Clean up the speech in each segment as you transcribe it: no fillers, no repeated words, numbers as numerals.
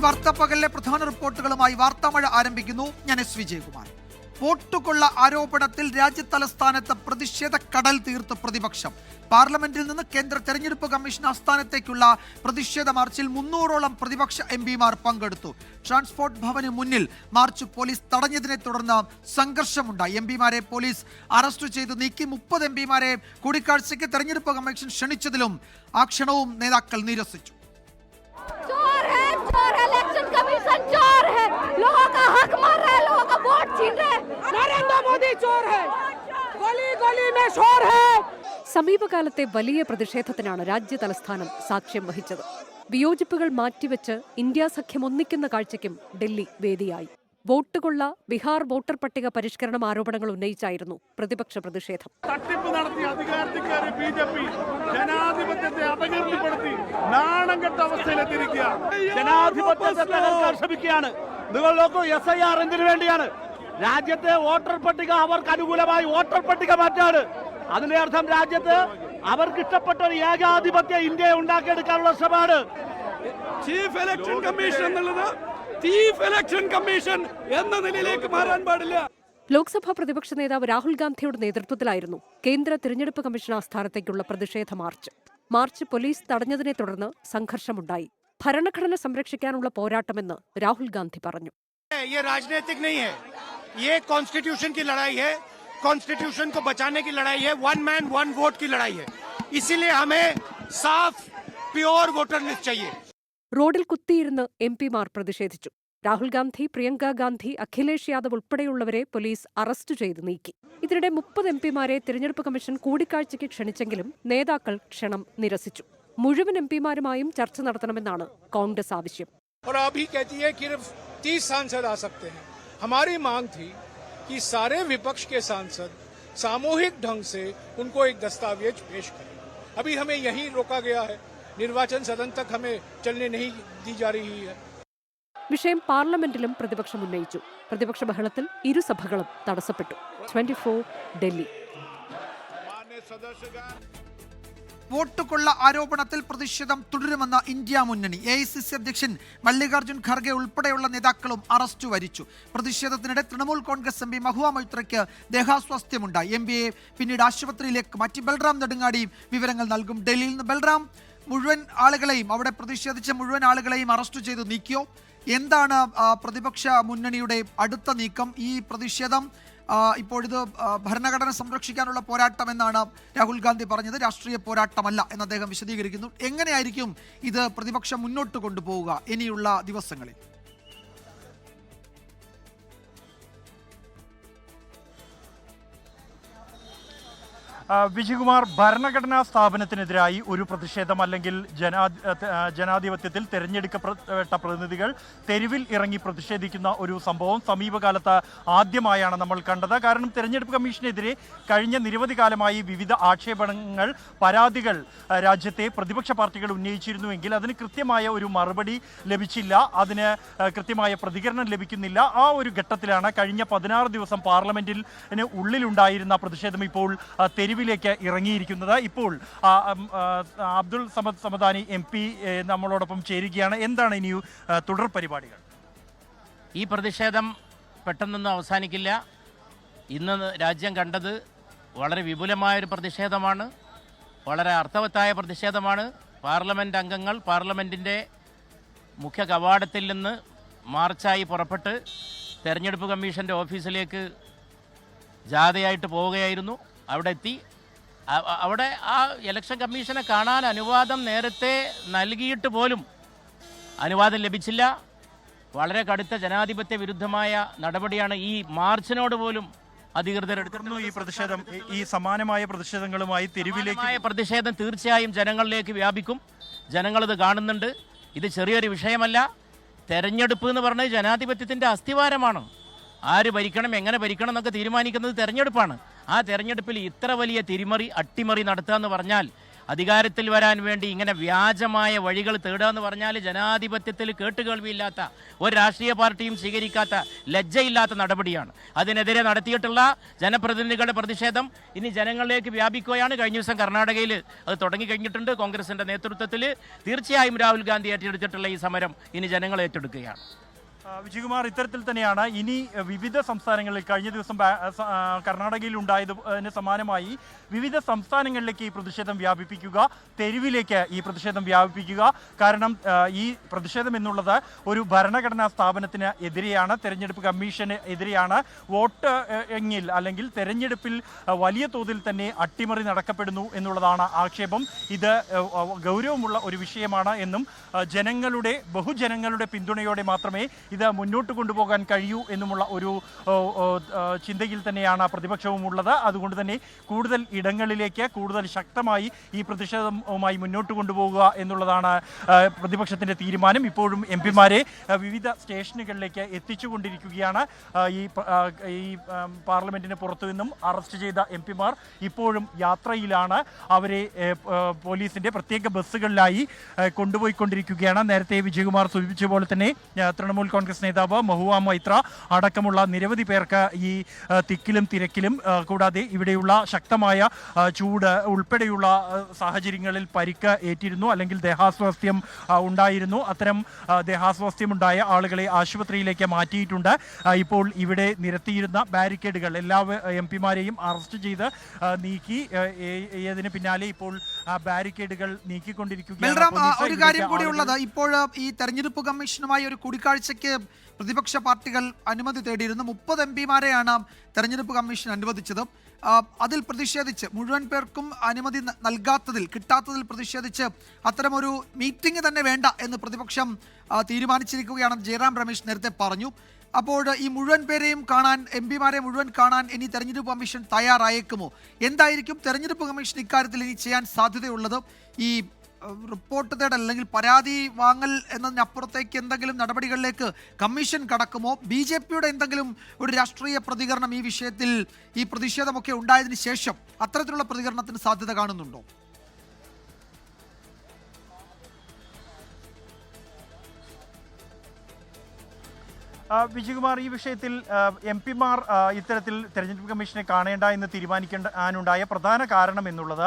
വാർത്താപ്പകലിലെ പ്രധാന റിപ്പോർട്ടുകളുമായി വാർത്താമഴ ആരംഭിക്കുന്നു. ഞാൻ എസ് വിജയകുമാർ. വോട്ടുകൊള്ള ആരോപണത്തിൽ രാജ്യതലസ്ഥാനത്ത് പ്രതിഷേധ കടൽ തീർത്ത് പ്രതിപക്ഷം. പാർലമെന്റിൽ നിന്ന് കേന്ദ്ര തെരഞ്ഞെടുപ്പ് കമ്മീഷൻ ആസ്ഥാനത്തേക്കുള്ള പ്രതിഷേധ മാർച്ചിൽ 300ഓളം പ്രതിപക്ഷ എംപിമാർ പങ്കെടുത്തു. ട്രാൻസ്പോർട്ട് ഭവന് മുന്നിൽ മാർച്ച് പോലീസ് തടഞ്ഞതിനെ തുടർന്ന് സംഘർഷമുണ്ടായി. എംപിമാരെ പോലീസ് അറസ്റ്റ് ചെയ്ത് നീക്കി. 30 എംപിമാരെ കൂടിക്കാഴ്ചയ്ക്ക് തെരഞ്ഞെടുപ്പ് കമ്മീഷൻ ക്ഷണിച്ചതിലും ആ ക്ഷണവും നേതാക്കൾ നിരസിച്ചു. इलेक्शन कमीशन चोर है, लोगों का हक मार रहा है, लोगों का वोट छीन रहे हैं। नरेंद्र मोदी चोर है, गली गली में शोर है. സമീപകാലത്തെ വലിയ പ്രതിഷേധത്തിനാണ് രാജ്യതലസ്ഥാനം സാക്ഷ്യം വഹിച്ചത്. വിയോജിപ്പുകൾ മാറ്റിവെച്ച് ഇന്ത്യ സഖ്യം ഒന്നിക്കുന്ന കാഴ്ചയ്ക്കും ഡൽഹി വേദിയായി. വോട്ടുകൊള്ള ബീഹാർ വോട്ടർ പട്ടിക പരിഷ്കരണം ആരോപണങ്ങൾ ഉന്നയിച്ചായിരുന്നു പ്രതിപക്ഷ പ്രതിഷേധം. തട്ടിപ്പ് നടത്തി അധികാരത്തിൽ കയറി ബിജെപി ജനാധിപത്യത്തെ അപകീർത്തിപ്പെടുത്തി നാണം കെട്ട അവസ്ഥയിലെത്തിയിരിക്കുക. ജനാധിപത്യത്തെ തകർക്കാൻ ശ്രമിക്കുകയാണ്. നിങ്ങൾ നോക്കൂ, SIR എന്തിനു വേണ്ടിയാണ്? രാജ്യത്തെ വോട്ടർ പട്ടിക അവർക്ക് അനുകൂലമായി വോട്ടർ പട്ടിക മാറ്റാണ്. അതിന്റെ അർത്ഥം രാജ്യത്ത് അവർക്ക് ഇഷ്ടപ്പെട്ട ഒരു ഏകാധിപത്യ ഇന്ത്യയെ ഉണ്ടാക്കിയെടുക്കാനുള്ള ശ്രമമാണ്. ചീഫ് ഇലക്ഷൻ കമ്മീഷൻ എന്നുള്ളത് ചീഫ് ഇലക്ഷൻ കമ്മീഷൻ എന്ന നിലയിലേക്ക് മാറാൻ പാടില്ല. ലോക്സഭാ പ്രതിപക്ഷ നേതാവ് രാഹുൽ ഗാന്ധിയുടെ നേതൃത്വത്തിലായിരുന്നു കേന്ദ്ര തിരഞ്ഞെടുപ്പ് കമ്മീഷൻ ആസ്ഥാനത്തേക്കുള്ള പ്രതിഷേധ മാർച്ച്. മാർച്ച് പോലീസ് തടഞ്ഞതിനെ തുടർന്ന് സംഘർഷമുണ്ടായി. ഭരണഘടന സംരക്ഷിക്കാനുള്ള പോരാട്ടമെന്ന് രാഹുൽ ഗാന്ധി പറഞ്ഞു. ये राजनीतिक नहीं है, ये कॉन्स्टिट्यूशन की लड़ाई है, कॉन्स्टिट्यूशन को बचाने की लड़ाई है, वन मैन वन वोट की लड़ाई है. इसीलिए हमें साफ प्योर वोटर लिस्ट चाहिए. റോഡിൽ കുത്തിയിരുന്ന് എംപിമാർ പ്രതിഷേധിച്ചു. രാഹുൽ ഗാന്ധി, പ്രിയങ്ക ഗാന്ധി, അഖിലേഷ് യാദവ് ഉൾപ്പെടെയുള്ളവരെ പോലീസ് അറസ്റ്റ് ചെയ്ത് നീക്കി. ഇതിനിടെ 30 എംപിമാരെ തിരഞ്ഞെടുപ്പ് കമ്മീഷൻ കൂടിക്കാഴ്ചയ്ക്ക് ക്ഷണിച്ചെങ്കിലും നേതാക്കൾ ക്ഷണം നിരസിച്ചു. മുഴുവൻ എംപിമാരുമായും ചർച്ച നടത്തണമെന്നാണ് കോൺഗ്രസ് ആവശ്യം. और अभी कहती है कि 30 सांसद आ सकते हैं. हमारी मांग थी कि सारे विपक्ष के सांसद सामूहिक ढंग से उनको एक दस्तावेज पेश करें. अभी हमें यहीं रोका गया है. निर्वाचन सदन तक हमें चलने नहीं दी जा रही है. വിഷയം പാർലമെന്റിലും പ്രതിപക്ഷം ഉന്നയിച്ചു. പ്രതിപക്ഷ ബഹളത്തിൽ ഇരുസഭകളും തടസ്സപ്പെട്ടു. 24 ഡൽഹി. വോട്ടുകൊള്ള ആരോപണത്തിൽ പ്രതിഷേധം തുടരുമെന്ന ഇന്ത്യ മുന്നണി. AICC അധ്യക്ഷൻ മല്ലികാർജ്ജുൻ ഖർഗെ ഉൾപ്പെടെയുള്ള നേതാക്കളും അറസ്റ്റ് വരിച്ചു. പ്രതിഷേധത്തിനിടെ തൃണമൂൽ കോൺഗ്രസ് MP മഹുവ മൊയ്ത്രയ്ക്ക് ദേഹാസ്വാസ്ഥ്യമുണ്ടായി. MPയെ പിന്നീട് ആശുപത്രിയിലേക്ക് മാറ്റി. ബൽറാം നെടുങ്ങാടി വിവരങ്ങൾ നൽകും. ഡൽഹിയിൽ നിന്ന് ബൽറാം, മുഴുവൻ ആളുകളെയും അവിടെ പ്രതിഷേധിച്ച മുഴുവൻ ആളുകളെയും അറസ്റ്റ് ചെയ്ത് നീക്കിയോ? എന്താണ് പ്രതിപക്ഷ മുന്നണിയുടെ അടുത്ത നീക്കം? ഈ പ്രതിഷേധം ഇപ്പോഴിത് ഭരണഘടന സംരക്ഷിക്കാനുള്ള പോരാട്ടം എന്നാണ് രാഹുൽ ഗാന്ധി പറഞ്ഞത്, രാഷ്ട്രീയ പോരാട്ടമല്ല എന്ന് അദ്ദേഹം വിശദീകരിക്കുന്നു. എങ്ങനെയായിരിക്കും ഇത് പ്രതിപക്ഷം മുന്നോട്ട് കൊണ്ടുപോവുക ഇനിയുള്ള ദിവസങ്ങളിൽ? വിജയകുമാർ, ഭരണഘടനാ സ്ഥാപനത്തിനെതിരായി ഒരു പ്രതിഷേധം അല്ലെങ്കിൽ ജനാധിപത്യത്തിൽ തെരഞ്ഞെടുക്കപ്പെട്ട പ്രതിനിധികൾ തെരുവിൽ ഇറങ്ങി പ്രതിഷേധിക്കുന്ന ഒരു സംഭവം സമീപകാലത്ത് ആദ്യമായാണ് നമ്മൾ കണ്ടത്. കാരണം തെരഞ്ഞെടുപ്പ് കമ്മീഷനെതിരെ കഴിഞ്ഞ നിരവധി കാലമായി വിവിധ ആക്ഷേപങ്ങൾ, പരാതികൾ രാജ്യത്തെ പ്രതിപക്ഷ പാർട്ടികൾ ഉന്നയിച്ചിരുന്നുവെങ്കിൽ അതിന് കൃത്യമായ ഒരു മറുപടി ലഭിച്ചില്ല, അതിന് കൃത്യമായ പ്രതികരണം ലഭിക്കുന്നില്ല. ആ ഒരു ഘട്ടത്തിലാണ് കഴിഞ്ഞ 16 ദിവസം പാർലമെന്റിൽ ഉള്ളിലുണ്ടായിരുന്ന പ്രതിഷേധം ഇപ്പോൾ തെരുവിലേക്ക് ഇറങ്ങിയിരിക്കുന്നത്. ഇപ്പോൾ അബ്ദുൾ സമദ് സമദാനി MP നമ്മളോടൊപ്പം ചേരുകയാണ്. എന്താണ് ഇനി തുടർ പരിപാടികൾ? ഈ പ്രതിഷേധം പെട്ടെന്നൊന്നും അവസാനിക്കില്ല. ഇന്ന് രാജ്യം കണ്ടത് വളരെ വിപുലമായൊരു പ്രതിഷേധമാണ്, വളരെ അർത്ഥവത്തായ പ്രതിഷേധമാണ്. പാർലമെൻറ്റ് അംഗങ്ങൾ പാർലമെൻറ്റിൻ്റെ മുഖ്യ കവാടത്തിൽ നിന്ന് മാർച്ചായി പുറപ്പെട്ട് തെരഞ്ഞെടുപ്പ് കമ്മീഷൻ്റെ ഓഫീസിലേക്ക് ജാഥയായിട്ട് പോവുകയായിരുന്നു. അവിടെ എത്തി. അവിടെ ആ ഇലക്ഷൻ കമ്മീഷനെ കാണാൻ അനുവാദം നേരത്തെ നൽകിയിട്ട് പോലും അനുവാദം ലഭിച്ചില്ല. വളരെ കടുത്ത ജനാധിപത്യ വിരുദ്ധമായ നടപടിയാണ് ഈ മാർച്ചിനോട് പോലും അധികൃതരെടുത്തിരുന്നു. ഈ പ്രതിഷേധം, ഈ സമാനമായ പ്രതിഷേധങ്ങളുമായി തെരുവിലേക്ക് പ്രതിഷേധം തീർച്ചയായും ജനങ്ങളിലേക്ക് വ്യാപിക്കും. ജനങ്ങളിത് കാണുന്നുണ്ട്. ഇത് ചെറിയൊരു വിഷയമല്ല. തെരഞ്ഞെടുപ്പ് എന്ന് പറഞ്ഞത് ജനാധിപത്യത്തിൻ്റെ അസ്ഥിവാരമാണ്. ആര് ഭരിക്കണം, എങ്ങനെ ഭരിക്കണം എന്നൊക്കെ തീരുമാനിക്കുന്നത് തെരഞ്ഞെടുപ്പാണ്. ആ തെരഞ്ഞെടുപ്പിൽ ഇത്ര വലിയ തിരിമറി, അട്ടിമറി നടത്തുക എന്ന് പറഞ്ഞാൽ അധികാരത്തിൽ വരാൻ വേണ്ടി ഇങ്ങനെ വ്യാജമായ വഴികൾ തേടുക എന്ന് പറഞ്ഞാൽ ജനാധിപത്യത്തിൽ കേട്ടുകേൾവിയില്ലാത്ത ഒരു രാഷ്ട്രീയ പാർട്ടിയും സ്വീകരിക്കാത്ത ലജ്ജയില്ലാത്ത നടപടിയാണ്. അതിനെതിരെ നടത്തിയിട്ടുള്ള ജനപ്രതിനിധികളുടെ പ്രതിഷേധം ഇനി ജനങ്ങളിലേക്ക് വ്യാപിക്കുകയാണ്. കഴിഞ്ഞ ദിവസം കർണാടകയിൽ അത് തുടങ്ങിക്കഴിഞ്ഞിട്ടുണ്ട്. കോൺഗ്രസിൻ്റെ നേതൃത്വത്തിൽ തീർച്ചയായും രാഹുൽ ഗാന്ധി ഏറ്റെടുത്തിട്ടുള്ള ഈ സമരം ഇനി ജനങ്ങൾ ഏറ്റെടുക്കുകയാണ്. വിജയകുമാർ, ഇത്തരത്തിൽ തന്നെയാണ് ഇനി വിവിധ സംസ്ഥാനങ്ങളിൽ കഴിഞ്ഞ ദിവസം കർണാടകയിൽ ഉണ്ടായതിന് സമാനമായി വിവിധ സംസ്ഥാനങ്ങളിലേക്ക് ഈ പ്രതിഷേധം വ്യാപിപ്പിക്കുക, തെരുവിലേക്ക് ഈ പ്രതിഷേധം വ്യാപിപ്പിക്കുക. കാരണം ഈ പ്രതിഷേധം എന്നുള്ളത് ഒരു ഭരണഘടനാ സ്ഥാപനത്തിന് എതിരെയാണ്, തെരഞ്ഞെടുപ്പ് കമ്മീഷന് എതിരെയാണ്. വോട്ട് എങ്ങിൽ അല്ലെങ്കിൽ തെരഞ്ഞെടുപ്പിൽ വലിയ തോതിൽ തന്നെ അട്ടിമറി നടക്കപ്പെടുന്നു എന്നുള്ളതാണ് ആക്ഷേപം. ഇത് ഗൗരവമുള്ള ഒരു വിഷയമാണ് എന്നും ബഹുജനങ്ങളുടെ പിന്തുണയോടെ മാത്രമേ ഇത് മുന്നോട്ട് കൊണ്ടുപോകാൻ കഴിയൂ എന്നുമുള്ള ഒരു ചിന്തയിൽ തന്നെയാണ് പ്രതിപക്ഷവും ഉള്ളത്. അതുകൊണ്ട് തന്നെ കൂടുതൽ ഇടങ്ങളിലേക്ക് കൂടുതൽ ശക്തമായി ഈ പ്രതിഷേധവുമായി മുന്നോട്ട് കൊണ്ടുപോകുക എന്നുള്ളതാണ് പ്രതിപക്ഷത്തിൻ്റെ തീരുമാനം. ഇപ്പോഴും എംപിമാരെ വിവിധ സ്റ്റേഷനുകളിലേക്ക് എത്തിച്ചുകൊണ്ടിരിക്കുകയാണ്. ഈ പാർലമെന്റിന് പുറത്തു നിന്നും അറസ്റ്റ് ചെയ്ത എംപിമാർ ഇപ്പോഴും യാത്രയിലാണ്. അവരെ പോലീസിന്റെ പ്രത്യേക ബസ്സുകളിലായി കൊണ്ടുപോയിക്കൊണ്ടിരിക്കുകയാണ്. നേരത്തെ വിജയകുമാർ സൂചിപ്പിച്ച പോലെ തന്നെ തൃണമൂൽ കോൺഗ്രസ് നേതാവ് മഹുവ മൈത്ര അടക്കമുള്ള നിരവധി പേർക്ക് ഈ തിക്കിലും തിരക്കിലും കൂടാതെ ഇവിടെയുള്ള ശക്തമായ ചൂട് ഉൾപ്പെടെയുള്ള സാഹചര്യങ്ങളിൽ പരിക്ക് ഏറ്റിരുന്നു, അല്ലെങ്കിൽ ദേഹാസ്വാസ്ഥ്യം ഉണ്ടായിരുന്നു. അത്തരം ദേഹാസ്വാസ്ഥ്യമുണ്ടായ ആളുകളെ ആശുപത്രിയിലേക്ക് മാറ്റിയിട്ടുണ്ട്. ഇപ്പോൾ ഇവിടെ നിരത്തിയിരുന്ന ബാരിക്കേഡുകൾ എല്ലാ എംപിമാരെയും അറസ്റ്റ് ചെയ്ത് നീക്കി. ഇതിന് പിന്നാലെ ഇപ്പോൾ ബാരിക്കേഡുകൾ നീക്കിക്കൊണ്ടിരിക്കുകയാണ്. ഒരു കാര്യം കൂടി ഉള്ളത്, ഇപ്പോൾ ഈ തെരഞ്ഞെടുപ്പ് കമ്മീഷനുമായി ഒരു കൂടിക്കാഴ്ചയ്ക്ക് പ്രതിപക്ഷ പാർട്ടികൾ അനുമതി തേടിയിരുന്നു. 30 എംപിമാരെയാണ് തെരഞ്ഞെടുപ്പ് കമ്മീഷൻ അനുവദിച്ചത്. അതിൽ പ്രതിഷേധിച്ച് മുഴുവൻ പേർക്കും അനുമതി കിട്ടാത്തതിൽ പ്രതിഷേധിച്ച് അത്തരമൊരു മീറ്റിംഗ് തന്നെ വേണ്ട എന്ന് പ്രതിപക്ഷം തീരുമാനിച്ചിരിക്കുകയാണെന്ന് ജയറാം രമേശ് നേരത്തെ പറഞ്ഞു. അപ്പോൾ ഈ മുഴുവൻ പേരെയും കാണാൻ, എംപിമാരെ മുഴുവൻ കാണാൻ ഇനി തെരഞ്ഞെടുപ്പ് കമ്മീഷൻ തയ്യാറായേക്കുമോ? എന്തായിരിക്കും തെരഞ്ഞെടുപ്പ് കമ്മീഷൻ ഇക്കാര്യത്തിൽ ഇനി ചെയ്യാൻ സാധ്യതയുള്ളത്? ഈ റിപ്പോർട്ട് തേടൽ അല്ലെങ്കിൽ പരാതി വാങ്ങൽ എന്നതിനപ്പുറത്തേക്ക് എന്തെങ്കിലും നടപടികളിലേക്ക് കമ്മീഷൻ കടക്കുമോ? BJPയുടെ എന്തെങ്കിലും ഒരു രാഷ്ട്രീയ പ്രതികരണം ഈ വിഷയത്തിൽ, ഈ പ്രതിഷേധമൊക്കെ ഉണ്ടായതിനു ശേഷം അത്തരത്തിലുള്ള പ്രതികരണത്തിന് സാധ്യത കാണുന്നുണ്ടോ? വിജയകുമാർ, ഈ വിഷയത്തിൽ എംപിമാർ ഇത്തരത്തിൽ തെരഞ്ഞെടുപ്പ് കമ്മീഷനെ കാണേണ്ട എന്ന് തീരുമാനിക്കാനുണ്ടായ പ്രധാന കാരണം എന്നുള്ളത്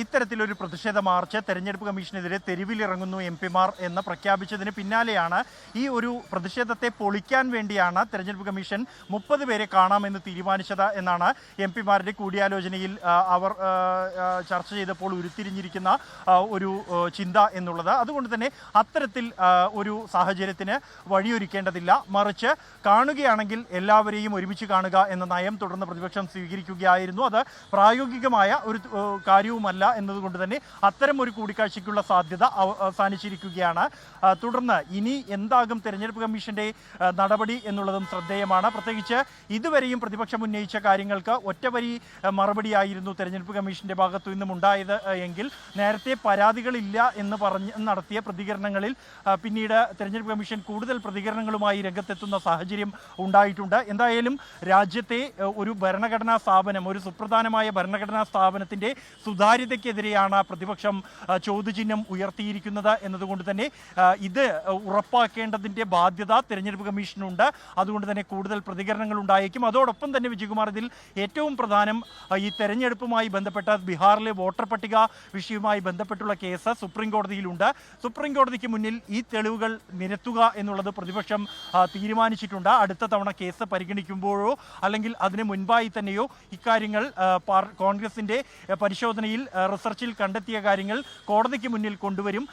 ഇത്തരത്തിലൊരു പ്രതിഷേധ മാർച്ച് തെരഞ്ഞെടുപ്പ് കമ്മീഷനെതിരെ തെരുവിലിറങ്ങുന്നു എംപിമാർ എന്ന് പ്രഖ്യാപിച്ചതിന് പിന്നാലെയാണ്. ഈ ഒരു പ്രതിഷേധത്തെ പൊളിക്കാൻ വേണ്ടിയാണ് തെരഞ്ഞെടുപ്പ് കമ്മീഷൻ 30 പേരെ കാണാമെന്ന് തീരുമാനിച്ചത് എന്നാണ് എംപിമാരുടെ കൂടിയാലോചനയിൽ അവർ ചർച്ച ചെയ്തപ്പോൾ ഉരുത്തിരിഞ്ഞിരിക്കുന്ന ഒരു ചിന്ത എന്നുള്ളത്. അതുകൊണ്ട് തന്നെ അത്തരത്തിൽ ഒരു സാഹചര്യത്തിന് വഴിയൊരുക്കേണ്ടതില്ല. മറിച്ച് കാണുകയാണെങ്കിൽ എല്ലാവരെയും ഒരുമിച്ച് കാണുക എന്ന നയം തുടർന്ന് പ്രതിപക്ഷം സ്വീകരിക്കുകയായിരുന്നു. അത് പ്രായോഗികമായ ഒരു കാര്യവുമല്ല എന്നതുകൊണ്ട് തന്നെ അത്തരം ഒരു കൂടിക്കാഴ്ചയ്ക്കുള്ള സാധ്യത അവസാനിച്ചിരിക്കുകയാണ്. തുടർന്ന് ഇനി എന്താകും തെരഞ്ഞെടുപ്പ് കമ്മീഷന്റെ നടപടി എന്നുള്ളതും ശ്രദ്ധേയമാണ്. പ്രത്യേകിച്ച് ഇതുവരെയും പ്രതിപക്ഷം ഉന്നയിച്ച കാര്യങ്ങൾക്ക് ഒറ്റവരി മറുപടിയായിരുന്നു തെരഞ്ഞെടുപ്പ് കമ്മീഷന്റെ ഭാഗത്തു നിന്നും ഉണ്ടായത് എങ്കിൽ നേരത്തെ പരാതികളില്ല എന്ന് പറഞ്ഞ് നടത്തിയ പ്രതികരണങ്ങളിൽ പിന്നീട് തെരഞ്ഞെടുപ്പ് കമ്മീഷൻ കൂടുതൽ പ്രതികരണങ്ങളുമായി രംഗത്തെത്തുന്ന സാഹചര്യം ഉണ്ടായിട്ടുണ്ട്. എന്തായാലും രാജ്യത്തെ ഒരു ഭരണഘടനാ സ്ഥാപനം, ഒരു സുപ്രധാനമായ ഭരണഘടനാ സ്ഥാപനത്തിന്റെ സുതാര്യതയ്ക്കെതിരെയാണ് പ്രതിപക്ഷം ചോദ്യചിഹ്നം ഉയർത്തിയിരിക്കുന്നത് എന്നതുകൊണ്ട് തന്നെ ഇത് ഉറപ്പാക്കേണ്ടതിന്റെ ബാധ്യത തെരഞ്ഞെടുപ്പ് കമ്മീഷനുണ്ട്. അതുകൊണ്ട് തന്നെ കൂടുതൽ പ്രതികരണങ്ങൾ ഉണ്ടായേക്കും. അതോടൊപ്പം തന്നെ വിജയകുമാർ, ഇതിൽ ഏറ്റവും പ്രധാനം ഈ തെരഞ്ഞെടുപ്പുമായി ബന്ധപ്പെട്ട ബീഹാറിലെ വോട്ടർ പട്ടിക വിഷയവുമായി ബന്ധപ്പെട്ടുള്ള കേസ് സുപ്രീം കോടതിയിലുണ്ട്. സുപ്രീം കോടതിക്ക് മുന്നിൽ ഈ തെളിവുകൾ നിരത്തുക എന്നുള്ളത് പ്രതിപക്ഷം തീരുമാനിച്ചിട്ടുണ്ട്. അടുത്ത തവണ കേസ് പരിഗണിക്കുമ്പോഴോ അല്ലെങ്കിൽ അതിന് മുൻപായി തന്നെയോ ഇക്കാര്യങ്ങൾ കോൺഗ്രസിന്റെ പരിശോധനയിൽ റിസർച്ചിൽ കണ്ടെത്തിയ കാര്യങ്ങൾ കോടതിക്ക് മുന്നിൽ കൊണ്ടുവരും.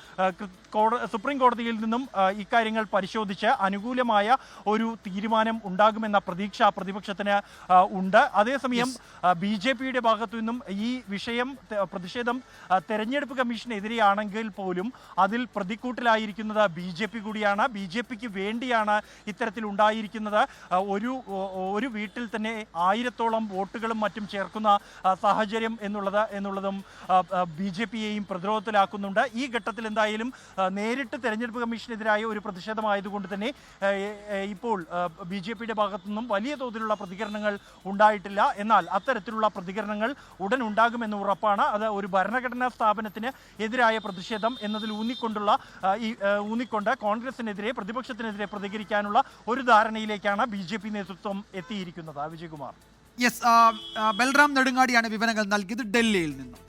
സുപ്രീം കോടതിയിൽ നിന്നും ഇക്കാര്യങ്ങൾ പരിശോധിച്ച് അനുകൂലമായ ഒരു തീരുമാനം ഉണ്ടാകുമെന്ന പ്രതീക്ഷ പ്രതിപക്ഷത്തിന് ഉണ്ട്. അതേസമയം BJPയുടെ ഭാഗത്തു നിന്നും ഈ പ്രതിഷേധം തെരഞ്ഞെടുപ്പ് കമ്മീഷനെതിരെയാണെങ്കിൽ പോലും അതിൽ പ്രതിക്കൂട്ടിലായിരിക്കുന്നത് BJP കൂടിയാണ്. BJPക്ക് വേണ്ടിയാണ് ഇത്തരം ഇത്തരത്തിൽ ഉണ്ടായിരിക്കുന്നത് ഒരു വീട്ടിൽ തന്നെ 1000-ഓളം വോട്ടുകളും മറ്റും ചേർക്കുന്ന സാഹചര്യം എന്നുള്ളതും BJP-യെയും പ്രതിരോധത്തിലാക്കുന്നുണ്ട്. ഈ ഘട്ടത്തിൽ എന്തായാലും നേരിട്ട് തെരഞ്ഞെടുപ്പ് കമ്മീഷനെതിരായ ഒരു പ്രതിഷേധമായതുകൊണ്ട് തന്നെ ഇപ്പോൾ BJP-യുടെ ഭാഗത്തുനിന്നും വലിയ തോതിലുള്ള പ്രതികരണങ്ങൾ ഉണ്ടായിട്ടില്ല. എന്നാൽ അത്തരത്തിലുള്ള പ്രതികരണങ്ങൾ ഉടൻ ഉണ്ടാകുമെന്ന് ഉറപ്പാണ്. അത് ഒരു ഭരണഘടനാ സ്ഥാപനത്തിന് എതിരായ പ്രതിഷേധം എന്നതിൽ ഊന്നിക്കൊണ്ട് കോൺഗ്രസിനെതിരെ പ്രതിപക്ഷത്തിനെതിരെ പ്രതികരിക്കാനുള്ള ഒരു ധാരണയിലേക്കാണ് BJP നേതൃത്വം എത്തിയിരിക്കുന്നത്. വിജയകുമാർ. യെസ്, ബൽറാം നെടുങ്ങാടിയാണ് വിവരങ്ങൾ നൽകിയത് ഡൽഹിയിൽ നിന്നും.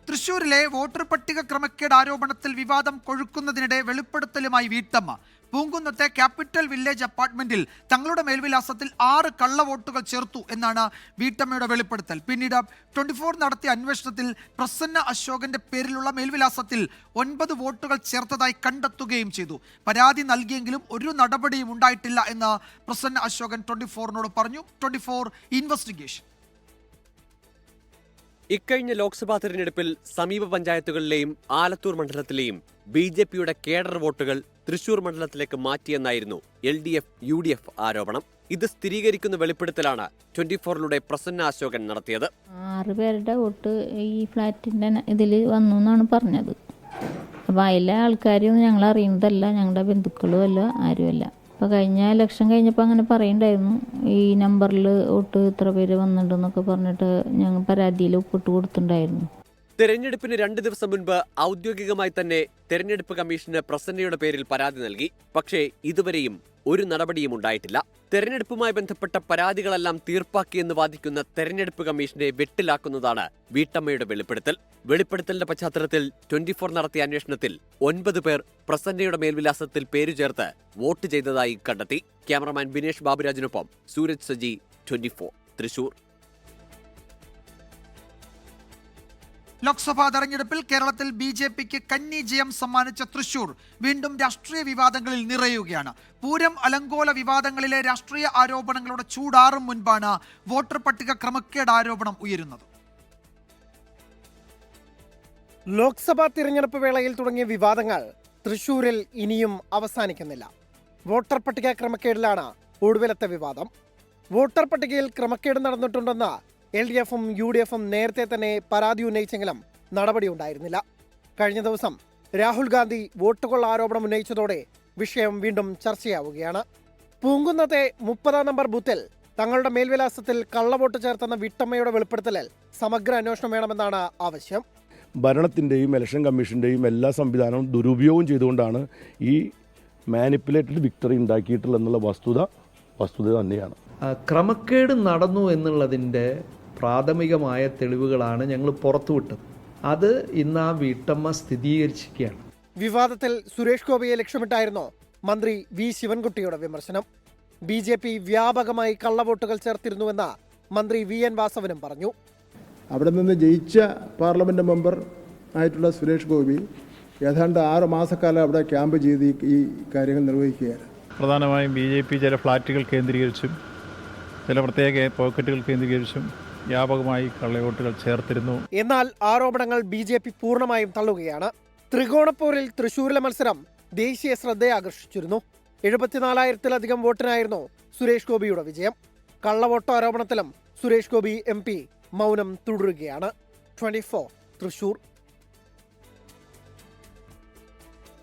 തൃശൂരിലെ വോട്ടർ പട്ടിക ക്രമക്കേട് ആരോപണത്തിൽ വിവാദം കൊഴുക്കുന്നതിനിടെ വെളിപ്പെടുത്തലുമായി വീട്ടമ്മ. പൂങ്കുന്നത്തെ ക്യാപിറ്റൽ വില്ലേജ് അപ്പാർട്ട്മെന്റിൽ തങ്ങളുടെ മേൽവിലാസത്തിൽ 6 കള്ളവോട്ടുകൾ ചേർത്തു എന്നാണ് വീട്ടമ്മയുടെ വെളിപ്പെടുത്തൽ. പിന്നീട് 24 നടത്തിയ അന്വേഷണത്തിൽ പ്രസന്ന അശോകന്റെ പേരിലുള്ള മേൽവിലാസത്തിൽ 9 വോട്ടുകൾ ചേർത്തതായി കണ്ടെത്തുകയും ചെയ്തു. പരാതി നൽകിയെങ്കിലും ഒരു നടപടിയും ഉണ്ടായിട്ടില്ല എന്ന് പ്രസന്ന അശോകൻ 24-നോട് പറഞ്ഞു. 24 ഇൻവെസ്റ്റിഗേഷൻ. ഇക്കഴിഞ്ഞ ലോക്സഭാ തെരഞ്ഞെടുപ്പിൽ സമീപ പഞ്ചായത്തുകളിലെയും ആലത്തൂർ മണ്ഡലത്തിലെയും BJP-യുടെ കേഡർ വോട്ടുകൾ തൃശൂർ മണ്ഡലത്തിലേക്ക് മാറ്റിയെന്നായിരുന്നു LDF UDF ആരോപണം. ഇത് സ്ഥിരീകരിക്കുന്ന വെളിപ്പെടുത്തലാണ് 24-ലൂടെ പ്രസന്ന അശോകൻ നടത്തിയത്. 6 പേരുടെ വോട്ട് ഈ ഫ്ലാറ്റിന്റെ ഇതിൽ വന്നു എന്നാണ് പറഞ്ഞത്. അപ്പോൾ അതിലെ ആൾക്കാരൊന്നും ഞങ്ങൾ അറിയുന്നതല്ല, ഞങ്ങളുടെ ബന്ധുക്കളും അല്ല, ആരുമല്ല. അപ്പോൾ കഴിഞ്ഞ ഇലക്ഷൻ കഴിഞ്ഞപ്പോൾ അങ്ങനെ പറയുന്നുണ്ടായിരുന്നു, ഈ നമ്പറിൽ വോട്ട് ഇത്ര പേര് വന്നിട്ടുണ്ടെന്നൊക്കെ പറഞ്ഞിട്ട് ഞങ്ങൾ പരാതിയിൽ ഒപ്പിട്ട് കൊടുത്തിട്ടുണ്ടായിരുന്നു. തെരഞ്ഞെടുപ്പിന് 2 ദിവസം മുൻപ് ഔദ്യോഗികമായി തന്നെ തെരഞ്ഞെടുപ്പ് കമ്മീഷന് പ്രസന്നയുടെ പേരിൽ പരാതി നൽകി. പക്ഷേ ഇതുവരെയും ഒരു നടപടിയും ഉണ്ടായിട്ടില്ല. തെരഞ്ഞെടുപ്പുമായി ബന്ധപ്പെട്ട പരാതികളെല്ലാം തീർപ്പാക്കിയെന്ന് വാദിക്കുന്ന തെരഞ്ഞെടുപ്പ് കമ്മീഷനെ വെട്ടിലാക്കുന്നതാണ് വീട്ടമ്മയുടെ വെളിപ്പെടുത്തൽ. വെളിപ്പെടുത്തലിന്റെ പശ്ചാത്തലത്തിൽ 24 നടത്തിയ അന്വേഷണത്തിൽ 9 പേർ പ്രസന്നയുടെ മേൽവിലാസത്തിൽ പേരു ചേർത്ത് വോട്ട് ചെയ്തതായി കണ്ടെത്തി. ക്യാമറമാൻ ബിനേഷ് ബാബുരാജിനൊപ്പം സൂരജ് സജി, 24 തൃശൂർ. ലോക്സഭാ തെരഞ്ഞെടുപ്പിൽ കേരളത്തിൽ BJP-ക്ക് കന്നി ജയം സമ്മാനിച്ച തൃശൂർ വീണ്ടും രാഷ്ട്രീയ വിവാദങ്ങളിൽ നിറയുകയാണ്. പൂരം അലങ്കോല വിവാദങ്ങളിലെ രാഷ്ട്രീയ ആരോപണങ്ങളുടെ ചൂടാറും മുൻപാണ് വോട്ടർ പട്ടിക ക്രമക്കേട് ആരോപണം ഉയരുന്നത്. ലോക്സഭാ തിരഞ്ഞെടുപ്പ് വേളയിൽ തുടങ്ങിയ വിവാദങ്ങൾ തൃശൂരിൽ ഇനിയും അവസാനിക്കുന്നില്ല. വോട്ടർ പട്ടിക ക്രമക്കേടിലാണ് ഒടുവിലത്തെ വിവാദം. വോട്ടർ പട്ടികയിൽ ക്രമക്കേട് നടന്നിട്ടുണ്ടെന്ന് LDF-ഉം UDF-ഉം നേരത്തെ തന്നെ പരാതി ഉന്നയിച്ചെങ്കിലും നടപടി ഉണ്ടായിരുന്നില്ല. കഴിഞ്ഞ ദിവസം രാഹുൽ ഗാന്ധി വോട്ടുകൊള്ള ആരോപണം ഉന്നയിച്ചതോടെ വിഷയം വീണ്ടും ചർച്ചയാവുകയാണ്. പൂങ്കുന്നത്തെ 30-ാം നമ്പർ ബൂത്തിൽ തങ്ങളുടെ മേൽവിലാസത്തിൽ കള്ളവോട്ട് ചേർത്തെന്ന വീട്ടമ്മയുടെ വെളിപ്പെടുത്തലിൽ സമഗ്ര അന്വേഷണം വേണമെന്നാണ് ആവശ്യം. ഭരണത്തിൻ്റെയും ഇലക്ഷൻ കമ്മീഷൻ്റെയും എല്ലാ സംവിധാനവും ദുരുപയോഗം ചെയ്തുകൊണ്ടാണ് ഈ മാനിപ്പുലേറ്റഡ് വിക്ടറി ഉണ്ടാക്കിയിട്ടുള്ളതെന്നുള്ള വസ്തുത തന്നെയാണ്. ക്രമക്കേട് നടന്നു എന്നുള്ളതിൻ്റെ പ്രാഥമികമായ തെളിവുകളാണ് ഞങ്ങൾ പുറത്തുവിട്ടത്. അത് ഇന്ന് ആ വീട്ടമ്മ സ്ഥിരീകരിച്ചിരിക്കുകയാണ്. വിവാദത്തിൽ സുരേഷ് ഗോപിയെ ലക്ഷ്യമിട്ടായിരുന്നു മന്ത്രി V ശിവൻകുട്ടിയുടെ വിമർശനം. BJP വ്യാപകമായി കള്ളവോട്ടുകൾ ചേർത്തിരുന്നുവെന്ന് മന്ത്രി VN വാസവനും പറഞ്ഞു. അവിടെ നിന്ന് ജയിച്ച പാർലമെന്റ് മെമ്പർ ആയിട്ടുള്ള സുരേഷ് ഗോപി ഏതാണ്ട് 6 മാസക്കാലം അവിടെ ക്യാമ്പ് ചെയ്ത് ഈ കാര്യങ്ങൾ നിർവഹിക്കുകയാണ്. പ്രധാനമായും BJP ചില ഫ്ലാറ്റുകൾ കേന്ദ്രീകരിച്ചും ചില പ്രത്യേക പോക്കറ്റുകൾ കേന്ദ്രീകരിച്ചും വ്യാപകമായി കള്ളവോട്ടുകൾ ചേർത്തിരുന്നു. എന്നാൽ ആരോപണങ്ങൾ BJP പൂർണ്ണമായും തള്ളുകയാണ്. ത്രികോണപ്പോരിൽ തൃശൂരിലെ മത്സരം ദേശീയ ശ്രദ്ധയെ ആകർഷിച്ചിരുന്നു. 74,000-ലധികം വോട്ടിനായിരുന്നു സുരേഷ് ഗോപിയുടെ വിജയം. കള്ളവോട്ട് ആരോപണത്തിലും സുരേഷ് ഗോപി MP മൗനം തുടരുകയാണ്. 24 തൃശൂർ.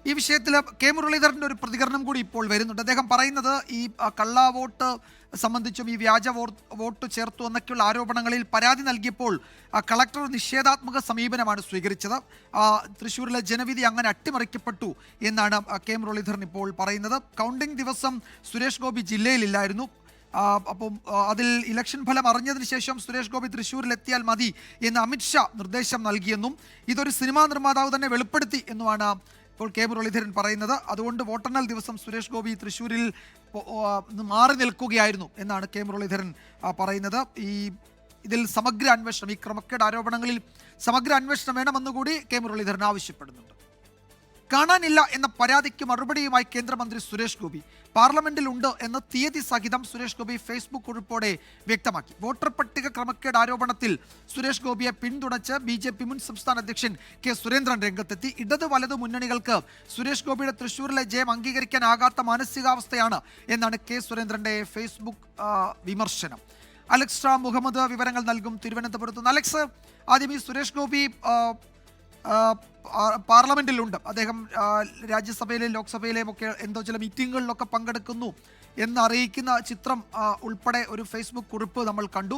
ഈ വിഷയത്തിൽ കെ മുരളീധരൻ്റെ ഒരു പ്രതികരണം കൂടി ഇപ്പോൾ വരുന്നുണ്ട്. അദ്ദേഹം പറയുന്നത് ഈ കള്ളവോട്ട് സംബന്ധിച്ചും ഈ വ്യാജ വോട്ട് ചേർത്തു എന്നൊക്കെയുള്ള ആരോപണങ്ങളിൽ പരാതി നൽകിയപ്പോൾ കളക്ടർ നിഷേധാത്മക സമീപനമാണ് സ്വീകരിച്ചത്. തൃശ്ശൂരിലെ ജനവിധി അങ്ങനെ അട്ടിമറിക്കപ്പെട്ടു എന്നാണ് കെ മുരളീധരൻ ഇപ്പോൾ പറയുന്നത്. കൗണ്ടിംഗ് ദിവസം സുരേഷ് ഗോപി ജില്ലയിലില്ലായിരുന്നു. അപ്പം അതിൽ ഇലക്ഷൻ ഫലം അറിഞ്ഞതിന് ശേഷം സുരേഷ് ഗോപി തൃശ്ശൂരിലെത്തിയാൽ മതി എന്ന് അമിത്ഷാ നിർദ്ദേശം നൽകിയെന്നും ഇതൊരു സിനിമാ നിർമ്മാതാവ് തന്നെ വെളിപ്പെടുത്തി എന്നുമാണ് ഇപ്പോൾ കെ മുരളീധരൻ പറയുന്നത്. അതുകൊണ്ട് വോട്ടെണ്ണൽ ദിവസം സുരേഷ് ഗോപി തൃശ്ശൂരിൽ മാറി നിൽക്കുകയായിരുന്നു എന്നാണ് കെ മുരളീധരൻ പറയുന്നത്. ഇതിൽ സമഗ്ര അന്വേഷണം, ഈ ക്രമക്കേട് ആരോപണങ്ങളിൽ സമഗ്ര അന്വേഷണം വേണമെന്നുകൂടി കെ മുരളീധരൻ ആവശ്യപ്പെടുന്നുണ്ട്. കാണാനില്ല എന്ന പരാതിക്ക് മറുപടിയുമായി കേന്ദ്രമന്ത്രി സുരേഷ് ഗോപി പാർലമെന്റിൽ ഉണ്ട് എന്ന് തീയതി സഹിതം സുരേഷ് ഗോപി ഫേസ്ബുക്ക് കുറിപ്പോടെ വ്യക്തമാക്കി. വോട്ടർ പട്ടിക ക്രമക്കേട് ആരോപണത്തിൽ സുരേഷ് ഗോപിയെ പിന്തുണച്ച് BJP മുൻ സംസ്ഥാന അധ്യക്ഷൻ കെ സുരേന്ദ്രൻ രംഗത്തെത്തി. ഇടത് വലതു മുന്നണികൾക്ക് സുരേഷ് ഗോപിയുടെ തൃശൂരിലെ ജയം അംഗീകരിക്കാനാകാത്ത മാനസികാവസ്ഥയാണ് എന്നാണ് കെ സുരേന്ദ്രന്റെ ഫേസ്ബുക്ക് വിമർശനം. അലക്സ് റാം മുഹമ്മദ് വിവരങ്ങൾ നൽകും തിരുവനന്തപുരത്ത് നിന്ന്. അലക്സ്, ആദ്യം ഈ സുരേഷ് ഗോപി പാർലമെന്റിലുണ്ട്, അദ്ദേഹം രാജ്യസഭയിലെയും ലോക്സഭയിലെയും ഒക്കെ എന്തോ ചില മീറ്റിങ്ങുകളിലൊക്കെ പങ്കെടുക്കുന്നു എന്നറിയിക്കുന്ന ചിത്രം ഉൾപ്പെടെ ഒരു ഫേസ്ബുക്ക് കുറിപ്പ് നമ്മൾ കണ്ടു.